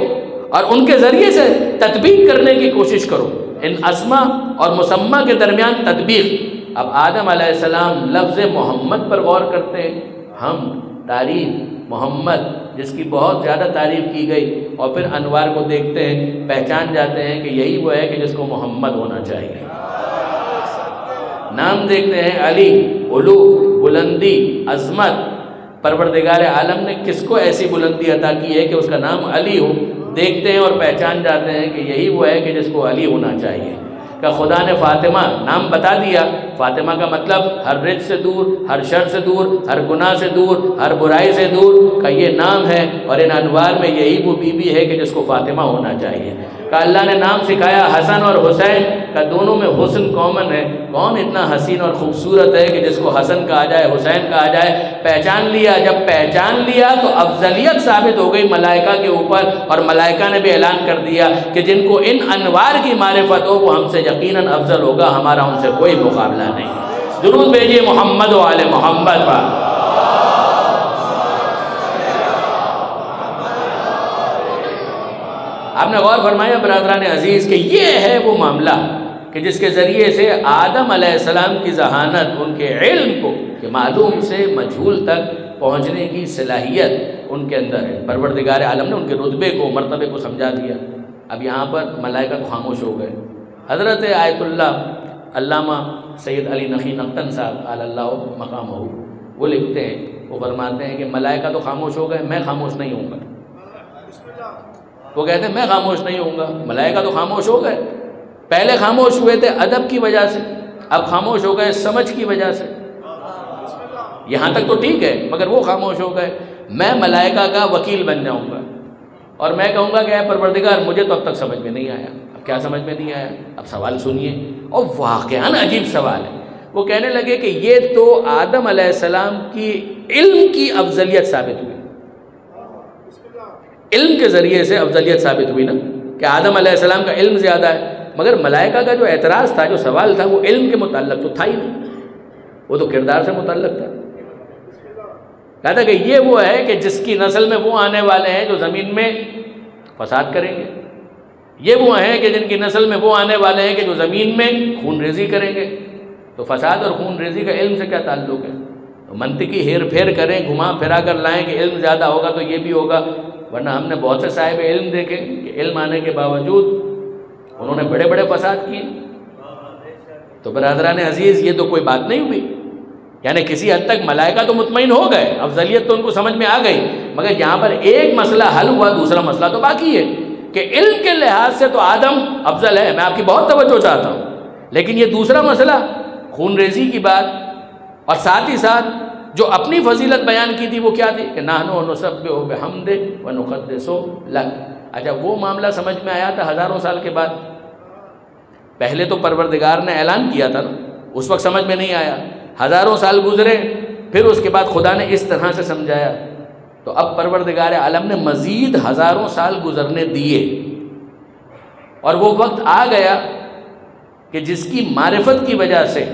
اور ان کے ذریعے سے تطبیق کرنے کی کوشش کرو، ان اسماء اور مسمى کے درمیان تطبیق۔ اب آدم علیہ السلام لفظ محمد پر غور کرتے ہیں، ہم تعریف محمد جس کی بہت زیادہ تعریف کی گئی، اور پھر انوار کو دیکھتے ہیں، پہچان جاتے ہیں کہ یہی وہ ہے کہ جس کو محمد ہونا چاہیے۔ نام دیکھتے ہیں علی، علو، بلندی، عظمت، پروردگار عالم نے کس کو ایسی بلندی عطا کی ہے کہ اس کا نام علی ہو؟ دیکھتے ہیں اور پہچان جاتے ہیں کہ یہی وہ ہے کہ جس کو علی ہونا چاہیے۔ کہ خدا نے فاطمہ نام بتا دیا، فاطمہ کا مطلب ہر رزق سے دور، ہر شر سے دور، ہر گناہ سے دور، ہر برائی سے دور کا یہ نام ہے، اور ان انوار میں یہی وہ بیوی ہے کہ جس کو فاطمہ ہونا چاہیے۔ کہ اللہ نے نام سکھایا حسن اور حسین کا، دونوں میں حسن کامن ہے، کون اتنا حسین اور خوبصورت ہے کہ جس کو حسن کہا جائے، حسین کہا جائے؟ پہچان لیا، جب پہچان لیا تو افضلیت ثابت ہو گئی ملائکہ کے اوپر، اور ملائکہ نے بھی اعلان کر دیا کہ جن کو ان انوار کی معرفت ہو وہ ہم سے یقیناً افضل ہوگا، ہمارا ان سے کوئی مقابلہ نہیں۔ درود بھیجیے محمد و آل محمد پر۔ آپ نے غور فرمایا برادران عزیز کہ یہ ہے وہ معاملہ کہ جس کے ذریعے سے آدم علیہ السلام کی ذہانت، ان کے علم کو کہ معلوم سے مجہول تک پہنچنے کی صلاحیت ان کے اندر ہے۔ پروردگار عالم نے ان کے رتبے کو، مرتبے کو سمجھا دیا۔ اب یہاں پر ملائکہ تو خاموش ہو گئے۔ حضرت آیت اللہ علامہ سید علی نقی نقطن صاحب علی اللہ مقام ہو، وہ لکھتے ہیں، وہ فرماتے ہیں کہ ملائکہ تو خاموش ہو گئے، میں خاموش نہیں ہوں گا۔ وہ کہتے ہیں میں خاموش نہیں ہوں گا، ملائکہ تو خاموش ہو گئے، پہلے خاموش ہوئے تھے ادب کی وجہ سے، اب خاموش ہو گئے سمجھ کی وجہ سے۔ یہاں تک تو ٹھیک ہے، مگر وہ خاموش ہو گئے۔ میں ملائکہ کا وکیل بن جاؤں گا اور میں کہوں گا کہ اے پروردگار مجھے تو اب تک سمجھ میں نہیں آیا۔ اب کیا سمجھ میں نہیں آیا؟ اب سوال سنیے، اور واقعاً عجیب سوال ہے۔ وہ کہنے لگے کہ یہ تو آدم علیہ السلام کی علم کی افضلیت ثابت ہوئی، علم کے ذریعے سے افضلیت ثابت ہوئی نا، کہ آدم علیہ السلام کا علم زیادہ ہے، مگر ملائکہ کا جو اعتراض تھا، جو سوال تھا، وہ علم کے متعلق تو تھا ہی نہیں، وہ تو کردار سے متعلق تھا۔ کہا تھا کہ یہ وہ ہے کہ جس کی نسل میں وہ آنے والے ہیں جو زمین میں فساد کریں گے، یہ وہ ہیں کہ جن کی نسل میں وہ آنے والے ہیں کہ جو زمین میں خون ریزی کریں گے۔ تو فساد اور خون ریزی کا علم سے کیا تعلق ہے؟ منطقی ہیر پھیر کریں، گھما پھرا کر لائیں کہ علم زیادہ ہوگا تو یہ بھی ہوگا، ورنہ ہم نے بہت سے صاحب علم دیکھے کہ علم آنے کے باوجود انہوں نے بڑے بڑے فساد کیے۔ تو برادران عزیز، یہ تو کوئی بات نہیں ہوئی، یعنی کسی حد تک ملائکہ تو مطمئن ہو گئے، افضلیت تو ان کو سمجھ میں آ گئی، مگر یہاں پر ایک مسئلہ حل ہوا، دوسرا مسئلہ تو باقی ہے کہ علم کے لحاظ سے تو آدم افضل ہے، میں آپ کی بہت توجہ چاہتا ہوں، لیکن یہ دوسرا مسئلہ خون ریزی کی بات، اور ساتھ ہی ساتھ جو اپنی فضیلت بیان کی تھی وہ کیا تھی کہ نحنو نسبح بحمدک ونقدس لک۔ اچھا، وہ معاملہ سمجھ میں آیا تھا ہزاروں سال کے بعد، پہلے تو پروردگار نے اعلان کیا تھا نا، اس وقت سمجھ میں نہیں آیا، ہزاروں سال گزرے، پھر اس کے بعد خدا نے اس طرح سے سمجھایا، تو اب پروردگار عالم نے مزید ہزاروں سال گزرنے دیے، اور وہ وقت آ گیا کہ جس کی معرفت کی وجہ سے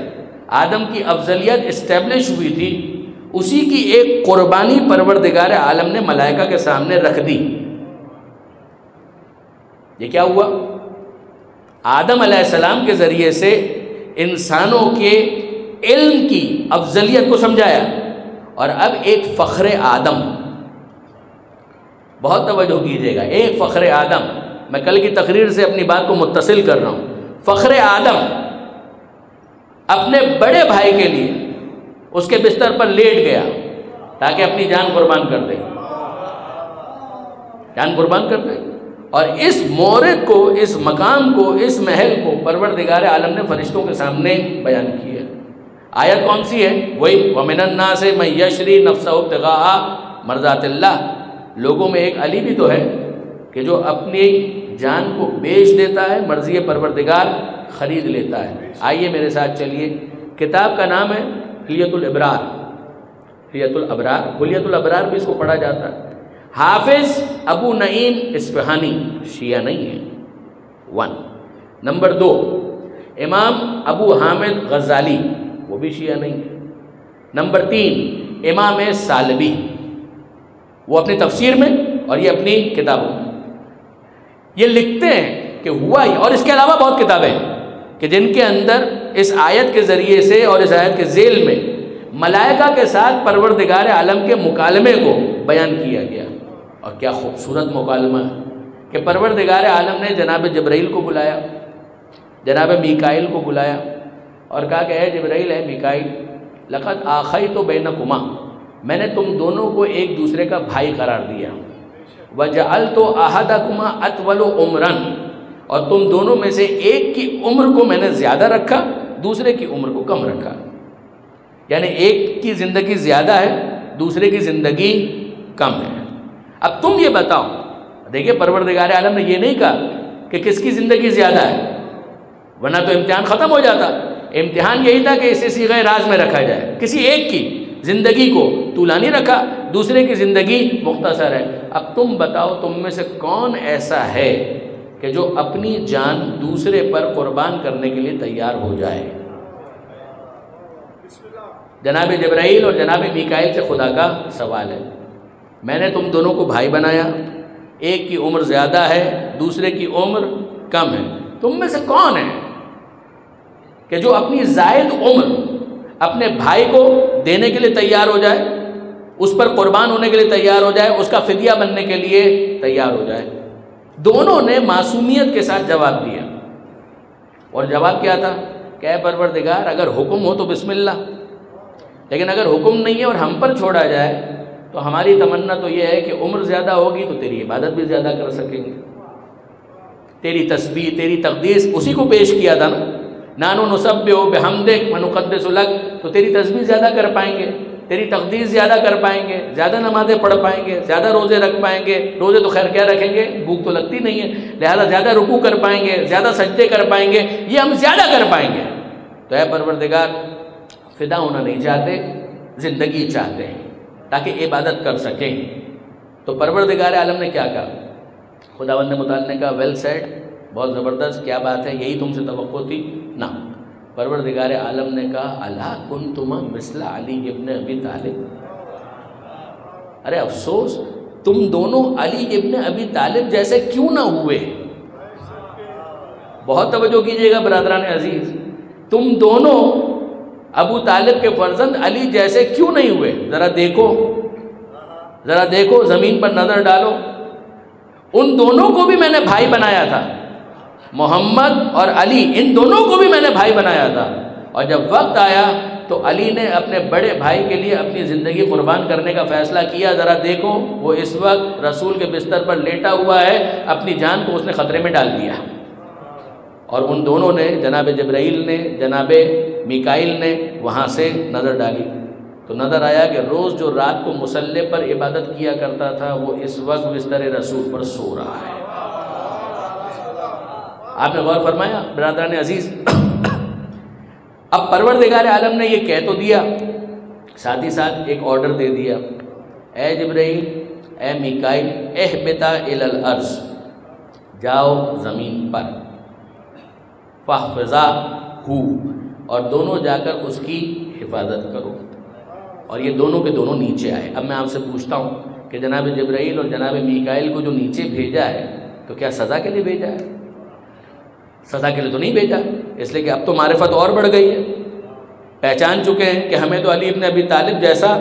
آدم کی افضلیت اسٹیبلش ہوئی تھی، اسی کی ایک قربانی پروردگار عالم نے ملائکہ کے سامنے رکھ دی۔ یہ کیا ہوا؟ آدم علیہ السلام کے ذریعے سے انسانوں کے علم کی افضلیت کو سمجھایا، اور اب ایک فخر آدم، بہت توجہ کیجیے گا، ایک فخر آدم، میں کل کی تقریر سے اپنی بات کو متصل کر رہا ہوں، فخر آدم اپنے بڑے بھائی کے لیے اس کے بستر پر لیٹ گیا تاکہ اپنی جان قربان کر دے، جان قربان کر دے، اور اس مورد کو، اس مقام کو، اس محل کو پروردگار عالم نے فرشتوں کے سامنے بیان کیا۔ آیت کون سی ہے؟ وہی وَمِنَ النَّاسِ مَن يَشْرِي نَفْسَهُ ابْتِغَاءَ مَرْضَاتِ اللَّهِ، لوگوں میں ایک علی بھی تو ہے کہ جو اپنی جان کو بیچ دیتا ہے، مرضی پروردگار خرید لیتا ہے۔ آئیے میرے ساتھ چلیے، کتاب کا نام ہے حلیۃ الابرار، حلیۃ الابرار، حلیۃ الابرار بھی اس کو پڑھا جاتا ہے۔ حافظ ابو نعیم اصفہانی، شیعہ نہیں ہے، 1۔ نمبر 2، امام ابو حامد غزالی، وہ بھی شیعہ نہیں ہے۔ نمبر 3، امام سالبی، وہ اپنی تفسیر میں اور یہ اپنی کتابوں میں یہ لکھتے ہیں کہ ہوا ہی، اور اس کے علاوہ بہت کتابیں ہیں کہ جن کے اندر اس آیت کے ذریعے سے اور اس آیت کے ذیل میں ملائکہ کے ساتھ پروردگار عالم کے مکالمے کو بیان کیا گیا، اور کیا خوبصورت مکالمہ ہے کہ پروردگار عالم نے جناب جبرائیل کو بلایا، جناب میکائیل کو بلایا اور کہا کہ اے جبرائیل، اے میکائیل، لقد آخیت بینکما، میں نے تم دونوں کو ایک دوسرے کا بھائی قرار دیا، وجعلت احدکما اطول عمرا، اور تم دونوں میں سے ایک کی عمر کو میں نے زیادہ رکھا، دوسرے کی عمر کو کم رکھا، یعنی ایک کی زندگی زیادہ ہے، دوسرے کی زندگی کم ہے۔ اب تم یہ بتاؤ، دیکھیں پروردگار عالم نے یہ نہیں کہا کہ کس کی زندگی زیادہ ہے، ورنہ تو امتحان ختم ہو جاتا۔ امتحان یہی تھا کہ اسے صیغہ راز میں رکھا جائے، کسی ایک کی زندگی کو طولانی رکھا، دوسرے کی زندگی مختصر ہے۔ اب تم بتاؤ تم میں سے کون ایسا ہے کہ جو اپنی جان دوسرے پر قربان کرنے کے لیے تیار ہو جائے؟ جناب جبرائیل اور جناب میکائیل سے خدا کا سوال ہے، میں نے تم دونوں کو بھائی بنایا، ایک کی عمر زیادہ ہے، دوسرے کی عمر کم ہے، تم میں سے کون ہے کہ جو اپنی زائد عمر اپنے بھائی کو دینے کے لیے تیار ہو جائے، اس پر قربان ہونے کے لیے تیار ہو جائے، اس کا فدیہ بننے کے لیے تیار ہو جائے؟ دونوں نے معصومیت کے ساتھ جواب دیا، اور جواب کیا تھا کہ اے پروردگار، اگر حکم ہو تو بسم اللہ، لیکن اگر حکم نہیں ہے اور ہم پر چھوڑا جائے تو ہماری تمنا تو یہ ہے کہ عمر زیادہ ہوگی تو تیری عبادت بھی زیادہ کر سکیں گے، تیری تسبیح، تیری تقدیس، اسی کو پیش کیا تھا نا، نحن نسبح بحمدک ونقدس لک، تو تیری تسبیح زیادہ کر پائیں گے، تیری تقدیس زیادہ کر پائیں گے، زیادہ نمازیں پڑھ پائیں گے، زیادہ روزے رکھ پائیں گے، روزے تو خیر کیا رکھیں گے، بھوک تو لگتی نہیں ہے، لہذا زیادہ رکوع کر پائیں گے، زیادہ سجدے کر پائیں گے، یہ ہم زیادہ کر پائیں گے۔ تو اے پروردگار، فدا ہونا نہیں چاہتے، زندگی چاہتے ہیں تاکہ عبادت کر سکیں۔ تو پروردگار عالم نے کیا کہا؟ خداوند متعال نے کہا ویل سیڈ، بہت زبردست، کیا بات ہے، یہی تم سے توقع تھی نا۔ پروردگار عالم نے کہا الا کنتما مثل علی ابن ابی طالب، ارے افسوس، تم دونوں علی ابن ابی طالب جیسے کیوں نہ ہوئے؟ بہت توجہ کیجیے گا برادران عزیز، تم دونوں ابو طالب کے فرزند علی جیسے کیوں نہیں ہوئے؟ ذرا دیکھو زمین پر نظر ڈالو، ان دونوں کو بھی میں نے بھائی بنایا تھا، محمد اور علی ان دونوں کو بھی میں نے بھائی بنایا تھا، اور جب وقت آیا تو علی نے اپنے بڑے بھائی کے لیے اپنی زندگی قربان کرنے کا فیصلہ کیا۔ ذرا دیکھو وہ اس وقت رسول کے بستر پر لیٹا ہوا ہے، اپنی جان کو اس نے خطرے میں ڈال دیا، اور ان دونوں نے، جناب جبرائیل نے، جناب میکائیل نے وہاں سے نظر ڈالی تو نظر آیا کہ روز جو رات کو مصلی پر عبادت کیا کرتا تھا وہ اس وقت بستر رسول پر سو رہا ہے۔ آپ نے غور فرمایا برادران عزیز؟ اب پروردگار عالم نے یہ کہہ تو دیا، ساتھ ہی ساتھ ایک آرڈر دے دیا، اے جبرائیل، اے میکائیل، اہبطا الی الارض، جاؤ زمین پر، فاحفظاہ، اور دونوں جا کر اس کی حفاظت کرو۔ اور یہ دونوں کے دونوں نیچے آئے۔ اب میں آپ سے پوچھتا ہوں کہ جناب جبرائیل اور جناب میکائیل کو جو نیچے بھیجا ہے تو کیا سزا کے لیے بھیجا ہے؟ سزا کے لیے تو نہیں بھیجا، اس لیے کہ اب تو معرفت اور بڑھ گئی ہے، پہچان چکے ہیں کہ ہمیں تو علی ابن ابی طالب جیسا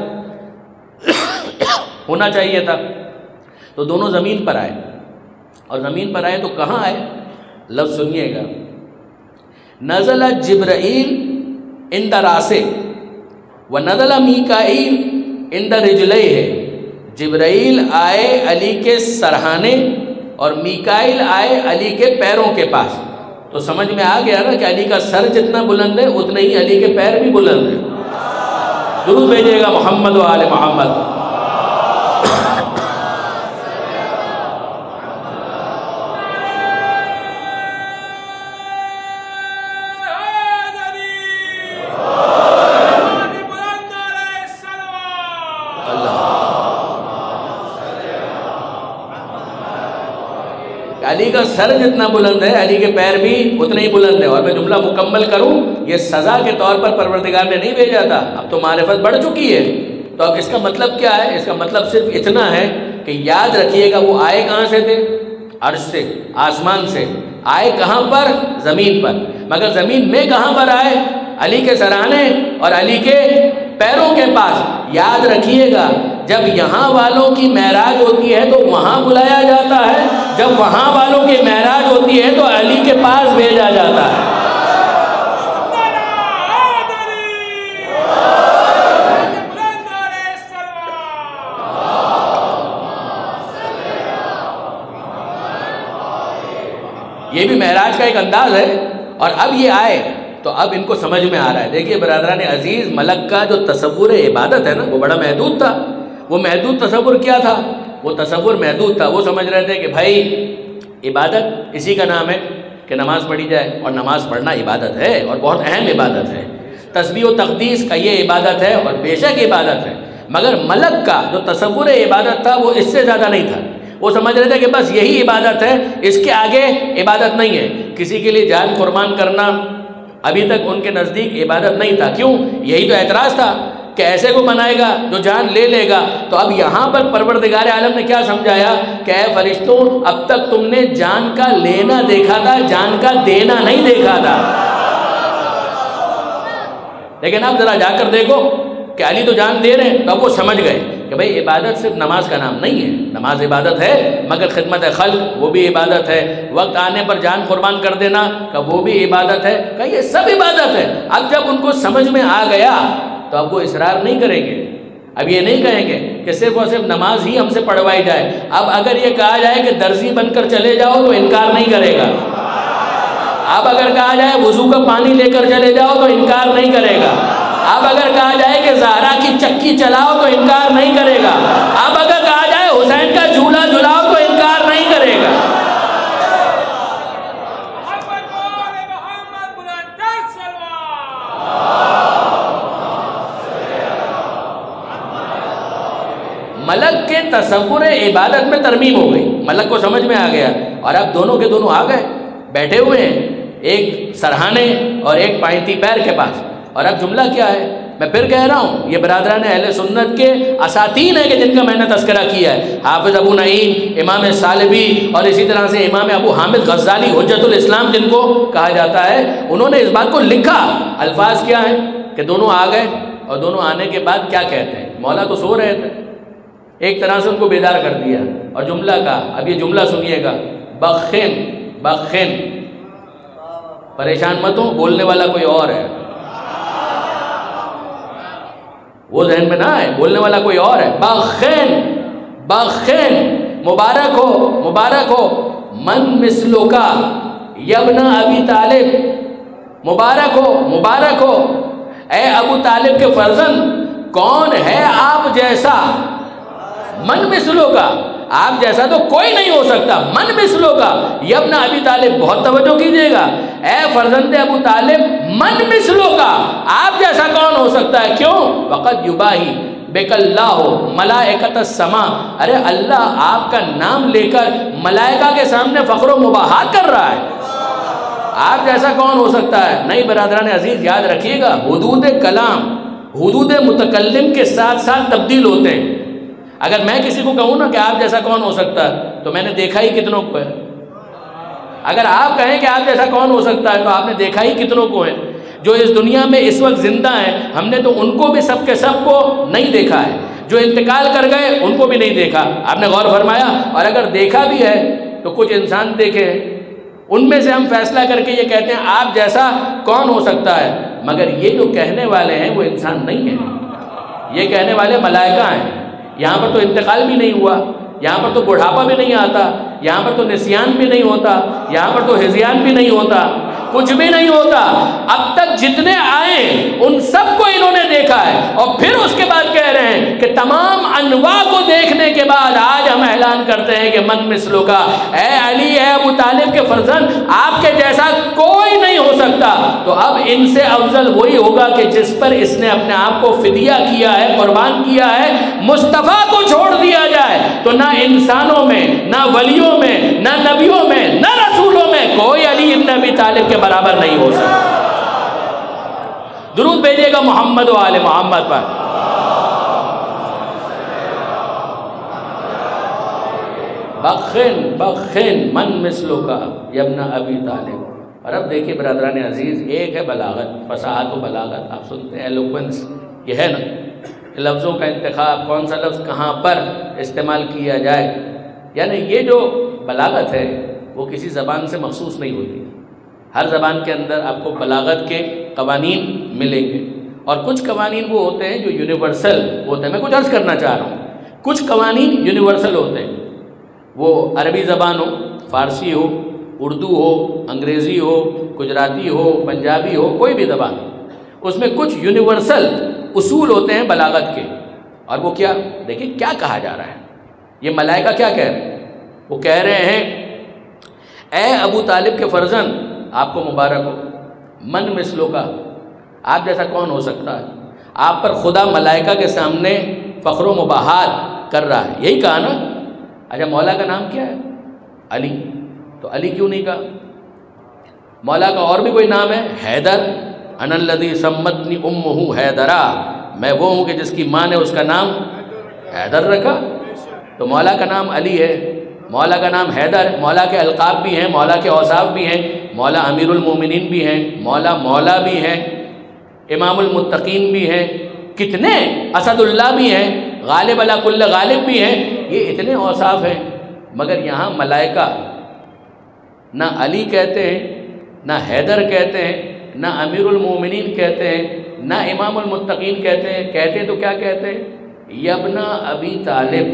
ہونا چاہیے تھا۔ تو دونوں زمین پر آئے، اور زمین پر آئے تو کہاں آئے؟ لفظ سنیے گا، نزل جبرائیل عند راسہ ونزل میکائیل عند رجلیہ، جبرائیل آئے علی کے سرہانے اور میکائیل آئے علی کے پیروں کے پاس۔ تو سمجھ میں آ گیا نا کہ علی کا سر جتنا بلند ہے اتنے ہی علی کے پیر بھی بلند ہیں۔ درود بھیجیے گا محمد و آل محمد۔ علی کا سر جتنا بلند ہے علی کے پیر بھی اتنے ہی بلند ہے۔ اور میں جملہ مکمل کروں، یہ سزا کے طور پر پروردگار نے نہیں بھیجا تھا، اب تو معرفت بڑھ چکی ہے۔ تو اب اس کا مطلب کیا ہے؟ اس کا مطلب صرف اتنا ہے کہ یاد رکھیے گا وہ آئے کہاں سے تھے؟ عرش سے، آسمان سے۔ آئے کہاں پر؟ زمین پر۔ مگر زمین میں کہاں پر آئے؟ علی کے سرانے اور علی کے پیروں کے پاس۔ یاد رکھیے گا جب یہاں والوں کی معراج ہوتی ہے تو وہاں بلایا جاتا ہے، جب وہاں والوں کی معراج ہوتی ہے تو علی کے پاس بھیجا جاتا ہے۔ یہ بھی معراج کا ایک انداز ہے۔ اور اب یہ آئے تو اب ان کو سمجھ میں آ رہا ہے۔ دیکھیے برادران عزیز، ملک کا جو تصور عبادت ہے نا وہ بڑا محدود تھا۔ وہ محدود تصور کیا تھا؟ وہ تصور محدود تھا۔ وہ سمجھ رہے تھے کہ بھائی عبادت اسی کا نام ہے کہ نماز پڑھی جائے، اور نماز پڑھنا عبادت ہے اور بہت اہم عبادت ہے۔ تسبیح و تقدیس کا یہ عبادت ہے اور بے شک عبادت ہے، مگر ملک کا جو تصور عبادت تھا وہ اس سے زیادہ نہیں تھا۔ وہ سمجھ رہے تھے کہ بس یہی عبادت ہے، اس کے آگے عبادت نہیں ہے۔ کسی کے لیے جان قربان کرنا ابھی تک ان کے نزدیک عبادت نہیں تھا۔ کیوں؟ یہی تو اعتراض تھا کہ ایسے کو بنائے گا جو جان لے لے گا۔ تو اب یہاں پر پروردگار عالم نے کیا سمجھایا کہ اے فرشتوں، اب تک تم نے جان کا لینا دیکھا تھا، جان کا دینا نہیں دیکھا تھا، لیکن اب ذرا جا کر دیکھو کہ علی تو جان دے رہے ہیں۔ تو اب وہ سمجھ گئے کہ بھائی عبادت صرف نماز کا نام نہیں ہے، نماز عبادت ہے، مگر خدمت خلق وہ بھی عبادت ہے، وقت آنے پر جان قربان کر دینا کہ وہ بھی عبادت ہے، کہ یہ سب عبادت ہے۔ اب جب ان کو سمجھ میں آ گیا تو اب وہ اصرار نہیں کریں گے، اب یہ نہیں کہیں گے کہ صرف اور صرف نماز ہی ہم سے پڑھوائی جائے۔ اب اگر یہ کہا جائے کہ درزی بن کر چلے جاؤ تو انکار نہیں کرے گا۔ اب اگر کہا جائے وضو کا پانی لے کر چلے جاؤ تو انکار نہیں کرے گا۔ اب اگر کہا جائے کہ زہرا کی چکی چلاؤ تو انکار نہیں کرے گا۔ اب اگر کہا جائے حسین کا جھولا جھلاؤ تو انکار نہیں کرے گا۔ ملک کے تصور عبادت میں ترمیم ہو گئی، ملک کو سمجھ میں آ گیا، اور اب دونوں کے دونوں آ گئے، بیٹھے ہوئے ہیں، ایک سرہانے اور ایک پائنتی پیر کے پاس۔ اور اب جملہ کیا ہے میں پھر کہہ رہا ہوں یہ برادران اہل سنت کے اساتین ہیں کہ جن کا میں نے تذکرہ کیا ہے، حافظ ابو نعیم، امام سالبی، اور اسی طرح سے امام ابو حامد غزالی حجت الاسلام جن کو کہا جاتا ہے، انہوں نے اس بات کو لکھا۔ الفاظ کیا ہیں کہ دونوں آ گئے اور دونوں آنے کے بعد کیا کہتے ہیں، مولا تو سو رہے تھے، ایک طرح سے ان کو بیدار کر دیا اور جملہ کہا۔ اب یہ جملہ سنیے گا، بخن بخن، پریشان مت ہو، بولنے والا کوئی اور ہے، وہ ذہن میں نہ آئے، بولنے والا کوئی اور ہے۔ بخن بخن، مبارک ہو مبارک ہو، من مثلو کا یبن ابی طالب، مبارک ہو مبارک ہو، اے ابو طالب کے فرزند، کون ہے آپ جیسا؟ من مثلو کا، آپ جیسا تو کوئی نہیں ہو سکتا، من مثلو کا یبن ابی طالب، بہت توجہ کیجئے گا، اے فرزند ابو طالب، من مثلو کا، آپ جیسا کون ہو سکتا ہے؟ کیوں؟ وقد یباہی بک اللہ ملائکۃ السما، ارے اللہ آپ کا نام لے کر ملائکہ کے سامنے فخر و مباحات کر رہا ہے، آپ جیسا کون ہو سکتا ہے؟ نہیں برادران عزیز، یاد رکھیے گا، حدود کلام حدود متکلم کے ساتھ ساتھ تبدیل ہوتے ہیں۔ اگر میں کسی کو کہوں نا کہ آپ جیسا کون ہو سکتا ہے تو میں نے دیکھا ہی کتنوں کو ہے، اگر آپ کہیں کہ آپ جیسا کون ہو سکتا ہے تو آپ نے دیکھا ہی کتنوں کو ہے۔ جو اس دنیا میں اس وقت زندہ ہیں ہم نے تو ان کو بھی سب کے سب کو نہیں دیکھا ہے، جو انتقال کر گئے ان کو بھی نہیں دیکھا، آپ نے غور فرمایا؟ اور اگر دیکھا بھی ہے تو کچھ انسان دیکھے ہیں، ان میں سے ہم فیصلہ کر کے یہ کہتے ہیں آپ جیسا کون ہو سکتا ہے، مگر یہ جو کہنے والے ہیں وہ انسان نہیں ہیں، یہ کہنے والے ملائکہ ہیں۔ یہاں پر تو انتقال بھی نہیں ہوا، یہاں پر تو بڑھاپا بھی نہیں آتا، یہاں پر تو نسیان بھی نہیں ہوتا، یہاں پر تو ہذیان بھی نہیں ہوتا، کچھ بھی نہیں ہوتا۔ اب تک جتنے آئے ان سب کو انہوں نے دیکھا ہے، اور پھر اس کے بعد کہہ رہے ہیں کہ تمام انواع کو دیکھنے کے بعد آج ہم اعلان کرتے ہیں کہ من مثلو کا، اے علی، اے ابو طالب کے فرزند، آپ کے جیسا کوئی نہیں ہو سکتا۔ تو اب ان سے افضل وہی ہوگا کہ جس پر اس نے اپنے آپ کو فدیہ کیا ہے، قربان کیا ہے۔ مصطفیٰ کو چھوڑ دیا جائے تو نہ انسانوں میں، نہ ولیوں میں، نہ نبیوں میں، نہ رسولوں میں کوئی علی ابن ابی طالب کے برابر نہیں ہو سکتا۔ درود بھیجیے گا محمد و آل محمد پر۔ بخن بخن من مثلو کا یبن ابی طالب۔ اور اب دیکھیے برادران عزیز، ایک ہے بلاغت، فصاحت و بلاغت، آپ سنتے ہیں ایلوکوینس، یہ ہے نا لفظوں کا انتخاب، کون سا لفظ کہاں پر استعمال کیا جائے، یعنی یہ جو بلاغت ہے وہ کسی زبان سے مخصوص نہیں ہوتی، ہر زبان کے اندر آپ کو بلاغت کے قوانین ملیں گے، اور کچھ قوانین وہ ہوتے ہیں جو یونیورسل ہوتے ہیں۔ میں کچھ عرض کرنا چاہ رہا ہوں، کچھ قوانین یونیورسل ہوتے ہیں، وہ عربی زبان ہو، فارسی ہو، اردو ہو، انگریزی ہو، گجراتی ہو، پنجابی ہو، کوئی بھی زبان ہو، اس میں کچھ یونیورسل اصول ہوتے ہیں بلاغت کے، اور وہ کیا؟ دیکھیں کیا کہا جا رہا ہے، یہ ملائکہ کیا کہہ رہے ہیں؟ وہ کہہ رہے ہیں اے ابو طالب کے فرزند، آپ کو مبارک ہو، من مثلو کا، آپ جیسا کون ہو سکتا ہے؟ آپ پر خدا ملائکہ کے سامنے فخر و مباحات کر رہا ہے، یہی کہا نا؟ اچھا مولا کا نام کیا ہے؟ علی، تو علی کیوں نہیں کہا؟ مولا کا اور بھی کوئی نام ہے؟ حیدر، انا الذی سمتنی امہ حیدرا، میں وہ ہوں کہ جس کی ماں نے اس کا نام حیدر رکھا۔ تو مولا کا نام علی ہے، مولا کا نام حیدر، مولا کے القاب بھی ہیں، مولا کے اوصاف بھی ہیں، مولا امیر المومنین بھی ہیں، مولا مولا بھی ہیں، امام المتقین بھی ہیں، کتنے، اسد اللہ بھی ہیں، غالب علی کل غالب بھی ہیں، یہ اتنے اوصاف ہیں، مگر یہاں ملائکہ نہ علی کہتے ہیں، نہ حیدر کہتے ہیں، نہ امیر المومنین کہتے ہیں، نہ امام المتقین کہتے ہیں، کہتے ہیں تو کیا کہتے ہیں؟ یبن ابی طالب۔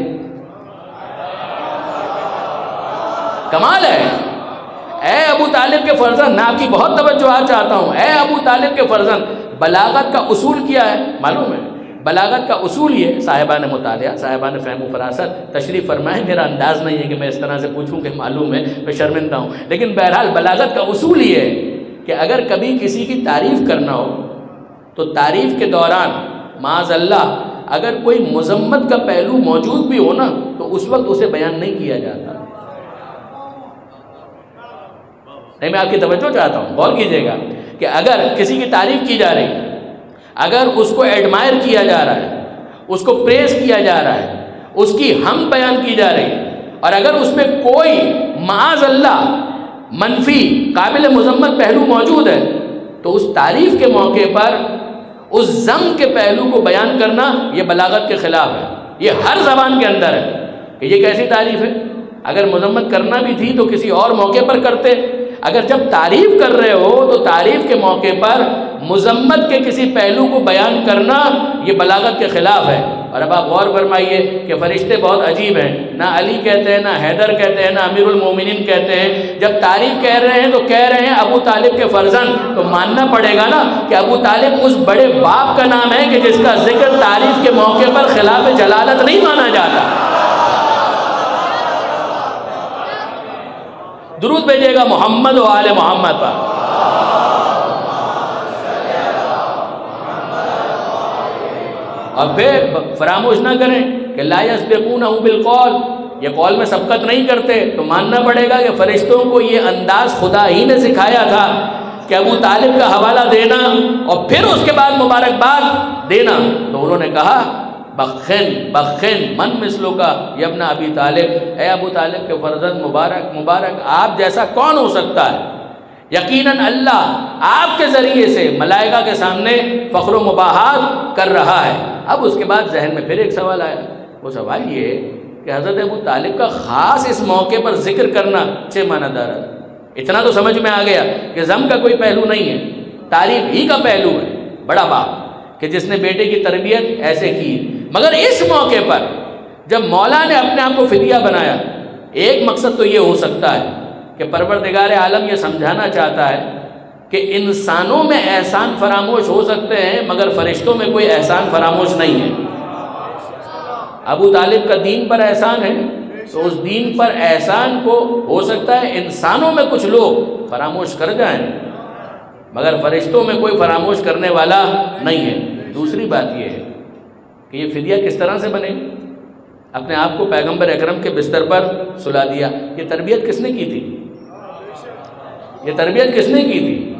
کمال ہے، اے ابو طالب کے فرزند، میں آپ کی بہت توجہ چاہتا ہوں، اے ابو طالب کے فرزند۔ بلاغت کا اصول کیا ہے معلوم ہے؟ بلاغت کا اصول یہ، صاحبان مطالعہ، صاحبان فہم و فراست تشریف فرمائیں، میرا انداز نہیں ہے کہ میں اس طرح سے پوچھوں کہ معلوم ہے، میں شرمندہ ہوں، لیکن بہرحال بلاغت کا اصول یہ ہے کہ اگر کبھی کسی کی تعریف کرنا ہو تو تعریف کے دوران معاذ اللہ اگر کوئی مذمت کا پہلو موجود بھی ہو نا تو اس وقت اسے بیان نہیں کیا جاتا۔ نہیں، میں آپ کی توجہ چاہتا ہوں، غور کیجئے گا کہ اگر کسی کی تعریف کی جا رہی اگر اس کو ایڈمائر کیا جا رہا ہے، اس کو پریز کیا جا رہا ہے، اس کی حمد بیان کی جا رہی ہے، اور اگر اس میں کوئی معاذ اللہ منفی قابل مذمت پہلو موجود ہے تو اس تعریف کے موقع پر اس ذم کے پہلو کو بیان کرنا یہ بلاغت کے خلاف ہے، یہ ہر زبان کے اندر ہے کہ یہ کیسی تعریف ہے۔ اگر مذمت کرنا بھی تھی تو کسی اور موقع پر کرتے، اگر جب تعریف کر رہے ہو تو تعریف کے موقع پر مذمت کے کسی پہلو کو بیان کرنا یہ بلاغت کے خلاف ہے۔ اور اب آپ غور فرمائیے کہ فرشتے بہت عجیب ہیں، نہ علی کہتے ہیں، نہ حیدر کہتے ہیں، نہ امیر المومنین کہتے ہیں، جب تعریف کہہ رہے ہیں تو کہہ رہے ہیں ابو طالب کے فرزند، تو ماننا پڑے گا نا کہ ابو طالب اس بڑے باپ کا نام ہے کہ جس کا ذکر تعریف کے موقع پر خلاف جلالت نہیں مانا جاتا۔ درود بھیجیے گا محمد و آل محمد پر۔ اور پھر فراموش نہ کریں کہ لا یسبقونہ بالقول، یہ قول میں سبقت نہیں کرتے، تو ماننا پڑے گا کہ فرشتوں کو یہ انداز خدا ہی نے سکھایا تھا کہ ابو طالب کا حوالہ دینا اور پھر اس کے بعد مبارکباد دینا، تو انہوں نے کہا بخن بخن من مثلو کا یبن ابی طالب، اے ابو طالب کے فرزند مبارک مبارک، آپ جیسا کون ہو سکتا ہے؟ یقیناً اللہ آپ کے ذریعے سے ملائکہ کے سامنے فخر و مباحات کر رہا ہے۔ اب اس کے بعد ذہن میں پھر ایک سوال آیا، وہ سوال یہ کہ حضرت ابو طالب کا خاص اس موقع پر ذکر کرنا چھ معنی دار ہے۔ اتنا تو سمجھ میں آ گیا کہ ذم کا کوئی پہلو نہیں ہے، تعریف ہی کا پہلو ہے، بڑا باپ کہ جس نے بیٹے کی تربیت ایسے کی۔ مگر اس موقع پر جب مولا نے اپنے آپ کو فدیہ بنایا، ایک مقصد تو یہ ہو سکتا ہے کہ پروردگار عالم یہ سمجھانا چاہتا ہے کہ انسانوں میں احسان فراموش ہو سکتے ہیں مگر فرشتوں میں کوئی احسان فراموش نہیں ہے۔ ابو طالب کا دین پر احسان ہے تو اس دین پر احسان کو ہو سکتا ہے انسانوں میں کچھ لوگ فراموش کر جائیں مگر فرشتوں میں کوئی فراموش کرنے والا نہیں ہے۔ دوسری بات یہ ہے کہ یہ فدیہ کس طرح سے بنے؟ اپنے آپ کو پیغمبر اکرم کے بستر پر سلا دیا۔ یہ تربیت کس نے کی تھی؟ یہ تربیت کس نے کی تھی؟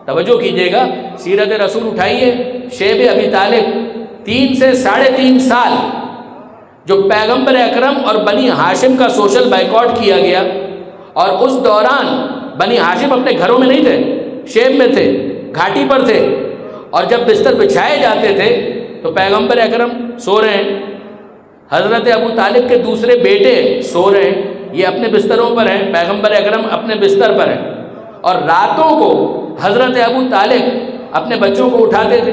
توجہ کیجئے گا، سیرت رسول اٹھائیے، شیب ابی طالب 3 سے 3.5 سال جو پیغمبر اکرم اور بنی ہاشم کا سوشل بائیکاٹ کیا گیا، اور اس دوران بنی ہاشم اپنے گھروں میں نہیں تھے، شیب میں تھے، گھاٹی پر تھے، اور جب بستر بچھائے جاتے تھے تو پیغمبر اکرم سو رہے ہیں، حضرت ابو طالب کے دوسرے بیٹے سو رہے ہیں، یہ اپنے بستروں پر ہیں، پیغمبر اکرم اپنے بستر پر ہیں، اور راتوں کو حضرت ابو طالب اپنے بچوں کو اٹھاتے تھے،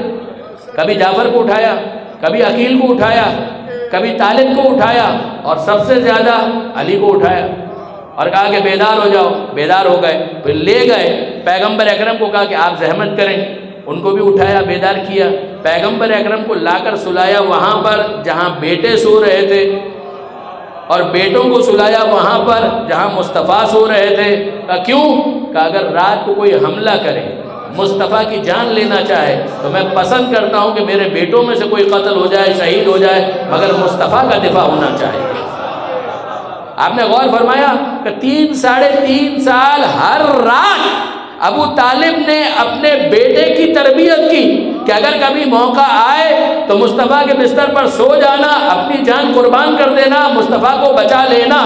کبھی جعفر کو اٹھایا، کبھی عقیل کو اٹھایا، کبھی طالب کو اٹھایا، اور سب سے زیادہ علی کو اٹھایا اور کہا کہ بیدار ہو جاؤ، بیدار ہو گئے، پھر لے گئے، پیغمبر اکرم کو کہا کہ آپ زحمت کریں، ان کو بھی اٹھایا، بیدار کیا، پیغمبر اکرم کو لا کر سلایا وہاں پر جہاں بیٹے سو رہے تھے، اور بیٹوں کو سلایا وہاں پر جہاں مصطفیٰ سو رہے تھے۔ کہا کیوں؟ کہا اگر رات کو کوئی حملہ کرے، مصطفیٰ کی جان لینا چاہے تو میں پسند کرتا ہوں کہ میرے بیٹوں میں سے کوئی قتل ہو جائے، شہید ہو جائے، مگر مصطفیٰ کا دفاع ہونا چاہیے۔ آپ نے غور فرمایا کہ 3.5 سال ہر رات ابو طالب نے اپنے بیٹے کی تربیت کی کہ اگر کبھی موقع آئے تو مصطفیٰ کے بستر پر سو جانا، اپنی جان قربان کر دینا، مصطفیٰ کو بچا لینا۔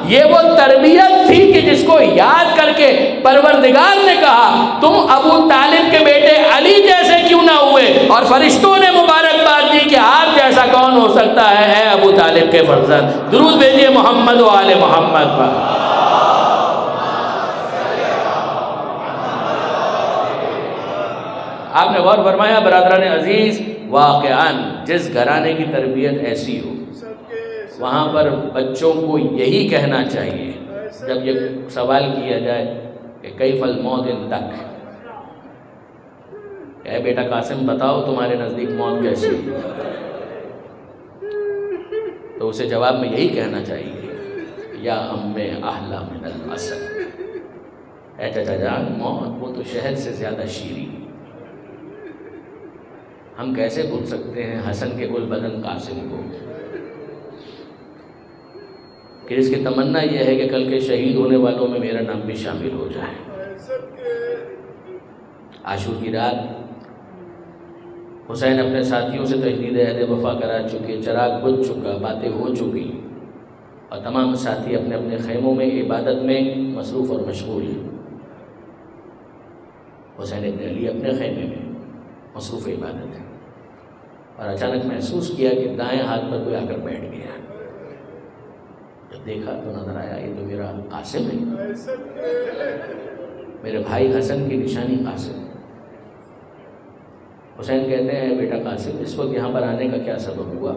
یہ وہ تربیت تھی کہ جس کو یاد کر کے پروردگار نے کہا تم ابو طالب کے بیٹے علی جیسے کیوں نہ ہوئے، اور فرشتوں نے مبارکباد دی کہ آپ جیسا کون ہو سکتا ہے اے ابو طالب کے فرزند۔ درود بھیجیے محمد و آل محمد پر۔ آپ نے غور فرمایا برادران عزیز، واقعاً جس گھرانے کی تربیت ایسی ہو وہاں پر بچوں کو یہی کہنا چاہیے جب یہ سوال کیا جائے کہ کیف الموت عندک، اے بیٹا قاسم بتاؤ تمہارے نزدیک موت کیسی ہے، تو اسے جواب میں یہی کہنا چاہیے یا ام احلی من العسل، اے چچا جان موت وہ تو شہد سے زیادہ شیریں۔ ہم کیسے بھول سکتے ہیں حسن کے گل بدن قاسم کو کہ اس کی تمنا یہ ہے کہ کل کے شہید ہونے والوں میں میرا نام بھی شامل ہو جائے۔ عاشور کی رات حسین اپنے ساتھیوں سے تجدید عہد وفا کرا چکے، چراغ بجھ چکا، باتیں ہو چکی، اور تمام ساتھی اپنے اپنے خیموں میں عبادت میں مصروف اور مشغول ہیں۔ حسین ابن علی اپنے خیمے میں مصروف عبادت ہے، اور اچانک محسوس کیا کہ دائیں ہاتھ پر کوئی آ کر بیٹھ گیا۔ جب دیکھا تو نظر آیا یہ تو میرا قاسم ہے، میرے بھائی حسن کی نشانی قاسم۔ حسین کہتے ہیں بیٹا قاسم، اس وقت یہاں پر آنے کا کیا سبب ہوا؟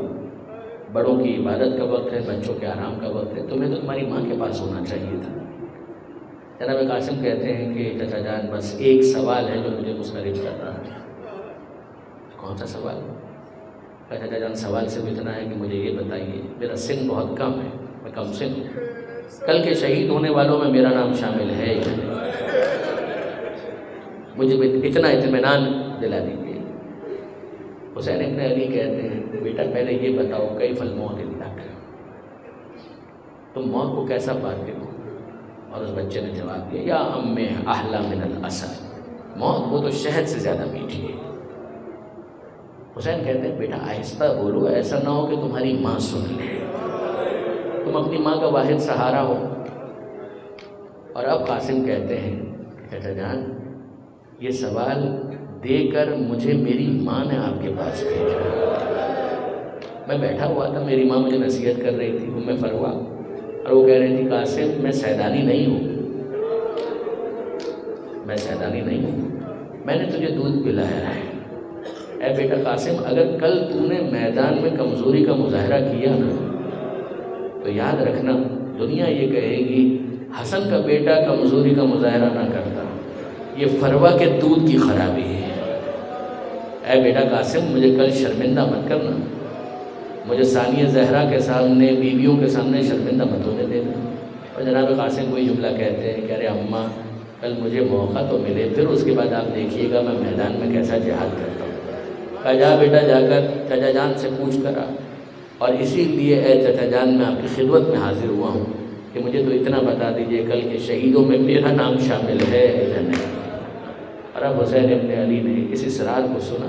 بڑوں کی عبادت کا وقت ہے، بچوں کے آرام کا وقت ہے، تمہیں تو تمہاری ماں کے پاس ہونا چاہیے تھا۔ جناب قاسم کہتے ہیں کہ چچا جان بس ایک سوال ہے جو مجھے مسترب کر رہا ہے۔ کون سا سوال؟ چچا جان سوال صرف اتنا ہے کہ مجھے یہ بتائیے، میرا سن بہت کم ہے، میں کم سن ہوں، کل کے شہید ہونے والوں میں میرا نام شامل ہے یا نہیں؟ مجھے اتنا اطمینان دلا دیجیے۔ حسین ابن علی کہتے ہیں بیٹا پہلے یہ بتاؤ کیف الموت لک، تم موت کو کیسا پاتے ہو؟ اور اس بچے نے جواب دیا یا ام احلی من العسل، موت وہ تو شہد سے زیادہ میٹھی ہے۔ حسین کہتے ہیں بیٹا آہستہ بولو، ایسا نہ ہو کہ تمہاری ماں سن لے، تم اپنی ماں کا واحد سہارا ہو۔ اور اب قاسم کہتے ہیں چچا جان یہ سوال دے کر مجھے میری ماں نے آپ کے پاس بھیجا۔ میں بیٹھا ہوا تھا، میری ماں مجھے نصیحت کر رہی تھی ام فروہ، اور وہ کہہ رہی تھی قاسم میں سیدانی نہیں ہوں، میں سیدانی نہیں ہوں، میں نے تجھے دودھ پلایا ہے۔ اے بیٹا قاسم اگر کل تو نے میدان میں کمزوری کا مظاہرہ کیا نا تو یاد رکھنا دنیا یہ کہے گی حسن کا بیٹا کمزوری کا مظاہرہ نہ کرتا، یہ فروہ کے دودھ کی خرابی ہے۔ اے بیٹا قاسم مجھے کل شرمندہ مت کرنا، مجھے ثانیہ زہرا کے سامنے، بیویوں کے سامنے شرمندہ مت ہونے دینا۔ اور جناب قاسم کوئی جملہ کہتے ہیں کہ ارے اماں کل مجھے موقع تو ملے، پھر اس کے بعد آپ دیکھیے گا میں میدان میں کیسا جہاد کرتا ہوں۔ کہا جا بیٹا جا کر چچا جان سے پوچھ کر آ، اور اسی لیے اے چچا جان میں آپ کی خدمت میں حاضر ہوا ہوں کہ مجھے تو اتنا بتا دیجئے کل کے شہیدوں میں میرا نام شامل ہے یا نہیں۔ اور اب حسین ابن علی نے اس اسرار کو سنا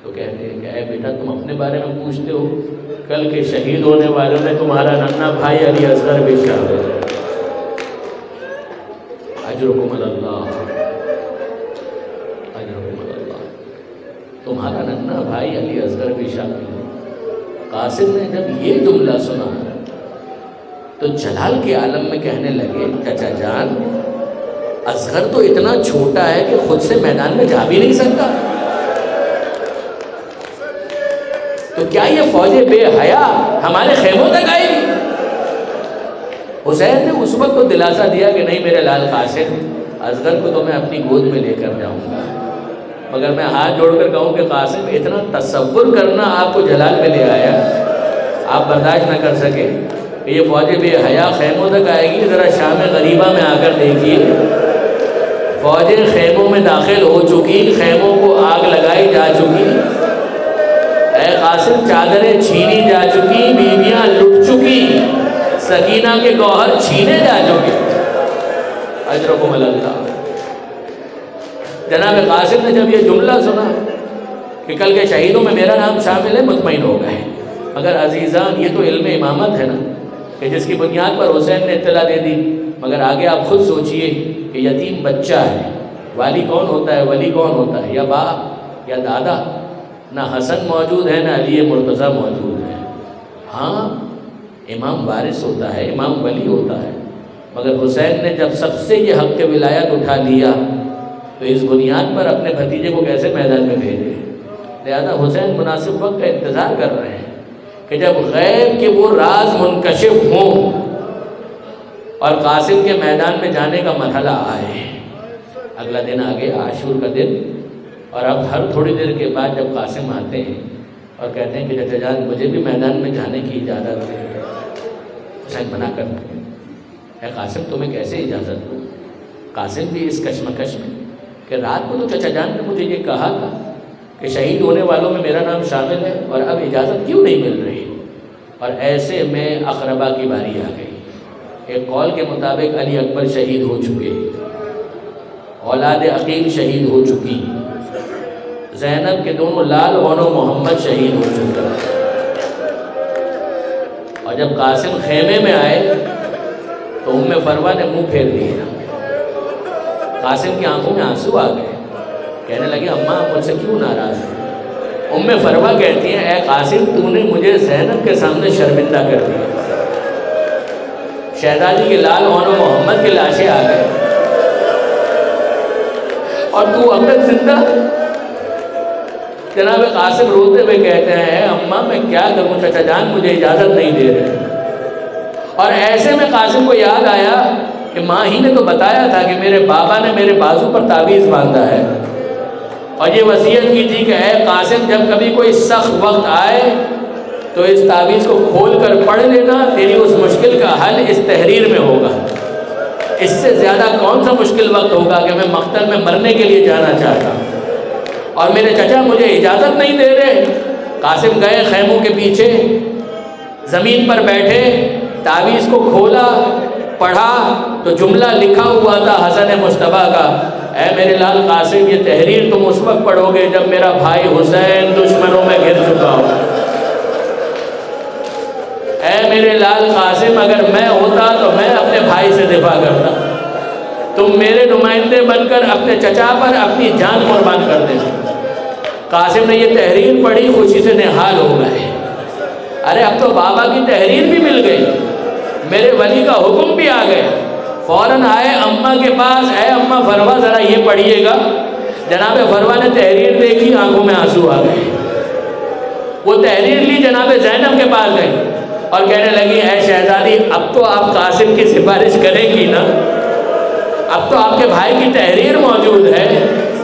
تو کہتے ہیں کہ اے بیٹا تم اپنے بارے میں پوچھتے ہو، کل کے شہید ہونے والوں میں تمہارا ننھا بھائی علی اصغر بھی شامل ہے۔ اجرکم اللہ، اجرکم اللہ، تمہارا ننھا بھائی علی اصغر بھی شامل ہے۔ قاسم نے جب یہ جملہ سنا تو جلال کے عالم میں کہنے لگے چچا جان اصغر تو اتنا چھوٹا ہے کہ خود سے میدان میں جا بھی نہیں سکتا، تو کیا یہ فوج بے حیا ہمارے خیموں تک آئے گی؟ حسین نے اس وقت تو دلاسا دیا کہ نہیں میرے لال قاسم، اصغر کو تو میں اپنی گود میں لے کر جاؤں گا، مگر میں ہاتھ جوڑ کر کہوں کہ قاسم اتنا تصور کرنا آپ کو جلال میں لے آیا، آپ برداشت نہ کر سکے کہ یہ فوج بے حیا خیموں تک آئے گی؟ ذرا شام غریبہ میں آ کر دیکھیے، فوجیں خیموں میں داخل ہو چکی، خیموں کو آگ لگائی جا چکی، اے قاسم چادریں چھینی جا چکی، بیویاں لٹ چکی، سکینہ کے گوہر چھینے جا چکے۔ اجرکم اللہ۔ جناب قاسم نے جب یہ جملہ سنا کہ کل کے شہیدوں میں میرا نام شامل ہے مطمئن ہو گئے، مگر عزیزان یہ تو علم امامت ہے نا کہ جس کی بنیاد پر حسین نے اطلاع دے دی، مگر آگے آپ خود سوچئے کہ یتیم بچہ ہے، والی کون ہوتا ہے؟ ولی کون ہوتا ہے؟ یا باپ یا دادا؟ نہ حسن موجود ہے نہ علی مرتضیٰ موجود ہے۔ ہاں امام وارث ہوتا ہے، امام ولی ہوتا ہے، مگر حسین نے جب سب سے یہ حق ولایت اٹھا لیا تو اس بنیاد پر اپنے بھتیجے کو کیسے میدان میں بھیجے؟ لہذا حسین مناسب وقت کا انتظار کر رہے ہیں کہ جب غیب کے وہ راز منکشف ہوں اور قاسم کے میدان میں جانے کا مرحلہ آئے۔ اگلا دن آگے عاشور کا دن، اور اب ہر تھوڑی دیر کے بعد جب قاسم آتے ہیں اور کہتے ہیں کہ چچا جان مجھے بھی میدان میں جانے کی اجازت ہے، حسین منع کرتے ہیں، اے قاسم تمہیں کیسے اجازت دوں؟ قاسم بھی اس کشمکش میں کہ رات کو تو چچا جان نے مجھے یہ کہا تھا کہ شہید ہونے والوں میں میرا نام شامل ہے، اور اب اجازت کیوں نہیں مل رہی؟ اور ایسے میں اقربا کی باری آ گئی۔ ایک قول کے مطابق علی اکبر شہید ہو چکے، اولاد عقیل شہید ہو چکی، زینب کے دونوں لال اور محمد شہید ہو چکا. اور جب قاسم خیمے میں آئے تو ام فروہ نے منہ پھیر دیا. قاسم کی آنکھوں میں آنسو آ گئے. کہنے لگے اماں مجھ سے کیوں ناراض ہے؟ ام فروہ کہتی ہیں اے قاسم تو نے مجھے زینب کے سامنے شرمندہ کر دیا. شہزادی کے لال اور محمد کی لاشیں آ گئے اور تو اب تک زندہ. جناب قاسم روتے ہوئے کہتے ہیں اماں میں کیا کروں، چچا جان مجھے اجازت نہیں دے رہے. اور ایسے میں قاسم کو یاد آیا کہ ماں ہی نے تو بتایا تھا کہ میرے بابا نے میرے بازو پر تعویذ باندھا ہے اور یہ وصیت کی تھی کہ اے قاسم جب کبھی کوئی سخت وقت آئے تو اس تعویذ کو کھول کر پڑھ لینا، تیری اس مشکل کا حل اس تحریر میں ہوگا. اس سے زیادہ کون سا مشکل وقت ہوگا کہ میں مقتل میں مرنے کے لیے جانا چاہتا اور میرے چچا مجھے اجازت نہیں دے رہے. قاسم گئے خیموں کے پیچھے، زمین پر بیٹھے، تعویذ کو کھولا، پڑھا تو جملہ لکھا ہوا تھا حسن مجتبیٰ کا، اے میرے لال قاسم یہ تحریر تم اس وقت پڑھو گے جب میرا بھائی حسین دشمنوں میں گر چکا ہو. اے میرے لال قاسم اگر میں ہوتا تو میں اپنے بھائی سے دفاع کرتا، تم میرے نمائندے بن کر اپنے چچا پر اپنی جان قربان کر دیں. قاسم نے یہ تحریر پڑھی، خوشی سے نہال ہو گئے. ارے اب تو بابا کی تحریر بھی مل گئی، میرے ولی کا حکم بھی آ گیا. فوراً آئے اماں کے پاس، اے اماں فروہ ذرا یہ پڑھیے گا. جناب فروہ نے تحریر دیکھی، آنکھوں میں آنسو آ گئے. وہ تحریر لی، جناب زینب کے پاس گئی اور کہنے لگی اے شہزادی اب تو آپ قاسم کی سفارش کریں گی نا، اب تو آپ کے بھائی کی تحریر موجود ہے.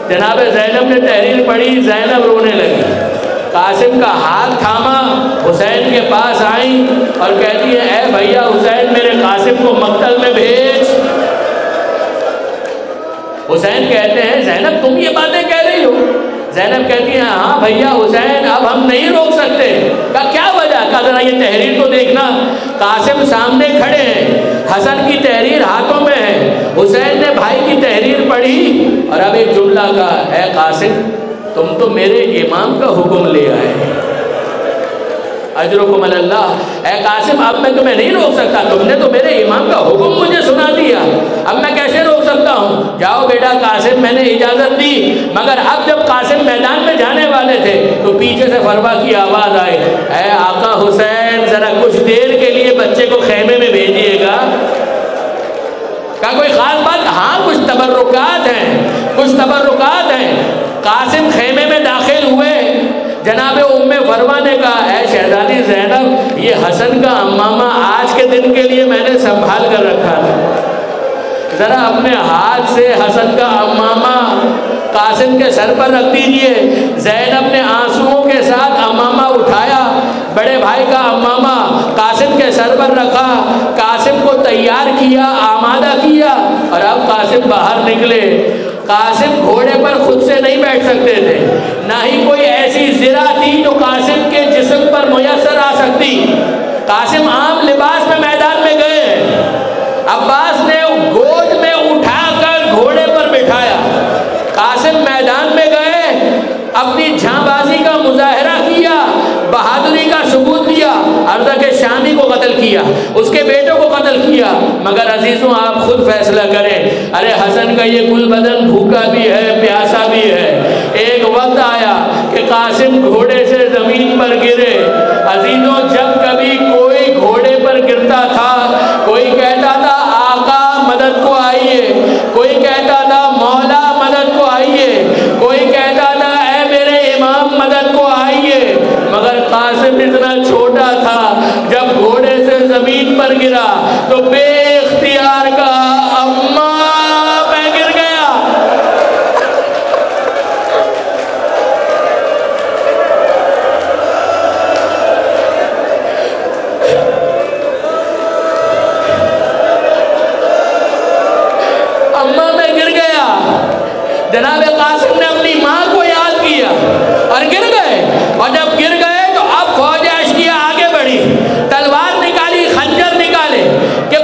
جناب زینب نے تحریر پڑھی، زینب رونے لگی. قاسم کا ہاتھ تھاما، حسین کے پاس آئیں اور کہتی ہے اے بھیا حسین میرے قاسم کو مقتل میں بھیج. حسین کہتے ہیں زینب تم یہ باتیں کہہ رہی ہو؟ زینب کہتی ہیں ہاں بھیا حسین اب ہم نہیں روک سکتے. کہا کیا وجہ؟ کہا ذرا یہ تحریر تو دیکھنا. قاسم سامنے کھڑے ہیں، حسن کی تحریر ہاتھوں میں ہے، حسین نے بھائی کی تحریر پڑھی اور اب ایک جملہ کہا اے قاسم تم تو میرے امام کا حکم لے آئے، اجرکم علی اللہ. اے قاسم اب میں تمہیں نہیں روک سکتا، تم نے تو میرے امام کا حکم مجھے سنا دیا، اب میں کیسے روک سکتا ہوں؟ جاؤ بیٹا قاسم میں نے اجازت دی. مگر اب جب قاسم میدان میں جانے والے تھے تو پیچھے سے فروہ کی آواز آئی اے آقا حسین ذرا کچھ دیر کے لیے بچے کو خیمے میں بھیجیے گا. کہا کوئی خاص بات؟ ہاں کچھ تبرکات ہیں، کچھ تبرکات ہیں. قاسم خیمے میں داخل ہوئے. جناب ام فروہ نے کہا اے شہزادی زینب یہ حسن کا امامہ آج کے دن کے لیے میں نے سنبھال کر رکھا تھا، ذرا اپنے ہاتھ سے حسن کا امامہ قاسم کے سر پر رکھ دیجئے. زینب نے آنسوؤں کے ساتھ امامہ اٹھایا، بڑے بھائی کا امامہ قاسم کے سر پر رکھا، قاسم کو تیار کیا، آمادہ کیا اور اب قاسم باہر نکلے. قاسم گھوڑے پر خود سے نہیں بیٹھ سکتے تھے، نہ ہی کوئی ایسی زرہ تھی جو قاسم کے جسم پر میسر آ سکتی. قاسم عام لباس میں میدان میں گئے. عباس نے گود میں اٹھا کر گھوڑے پر بٹھایا. قاسم میدان میں گئے، اپنی جھاں بازی کا مظاہرہ کیا، بہادری کا ثبوت دیا. عرضہ کے شامی کو قتل کیا، اس کے بیٹوں کو قتل کیا. مگر عزیزوں آپ خود فیصلہ کریں. ارے حسن کا یہ کل بدن بھوکا بھی ہے، پیاسا بھی ہے. ایک وقت آیا کہ قاسم گھوڑے سے زمین پر گرے. عزیزوں جب کبھی کوئی گھوڑے پر گرتا تھا کوئی کہتا تھا آقا مدد کو آئیے، کوئی کہتا تھا مولا مدد کو آئیے، کوئی کہتا تھا اے میرے امام مدد کو آئیے. مگر قاسم اتنا چھوٹا تھا، جب گھوڑے سے زمین پر گرا تو بے اختیار کا اماں میں گر گیا. اماں میں گر گیا. جناب قاسم نے اپنی ماں کو یاد کیا اور گر گئے. اور جب گر گئے تو اب فوج اشکیا آگے بڑھی، تلوار نکالی، خنجر نکالے کہ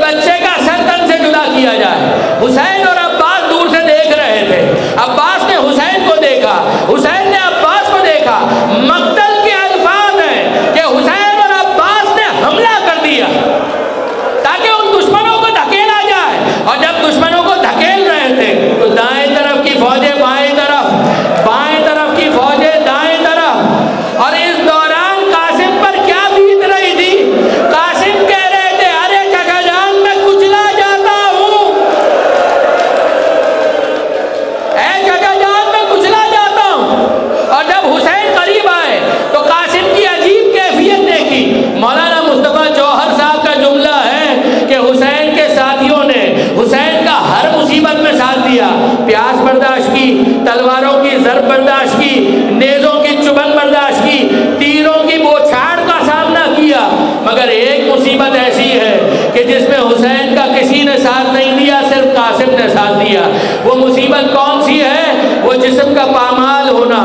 میں حسین کا کسی نے ساتھ نہیں دیا، صرف قاسم نے ساتھ دیا۔ وہ مصیبت کون سی ہے؟ وہ جسم کا پامال ہونا،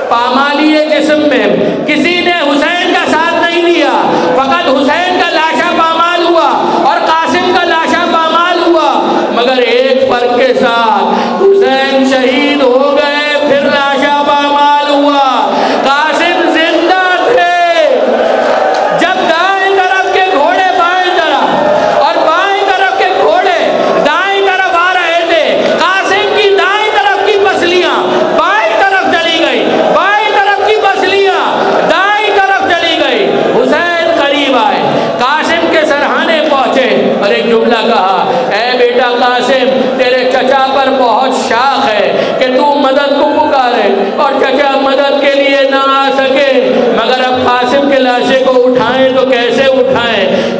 پامالی جسم میں کسی نے حسین کا ساتھ نہیں دیا، فقط حسین کا لاشا پامال ہوا اور قاسم کا لاشا پامال ہوا، مگر ایک فرق کے ساتھ، حسین شہید ہو گئے پھر لاشا پامال ہوا، قاسم زندہ تھے۔ جب دائیں طرف کے گھوڑے بائیں طرف اور بائیں طرف کے گھوڑے دائیں طرف آ رہے تھے، قاسم کی دائیں طرف کی پسلیاں بائیں طرف چلی گئی، بائیں طرف کی پسلیاں دائیں طرف چلی گئی، حسین قریب آئے، قاسم کے سرہانے پہنچے اور ایک جملہ کہا، اے بیٹا قاسم، تیرے چچا پر بہت شاخ ہے کہ تو مدد کو پکارے اور چچا مدد کے لیے نہ آ سکے، مگر اب قاسم کے لاشے کو اٹھائیں تو کیسے اٹھائیں؟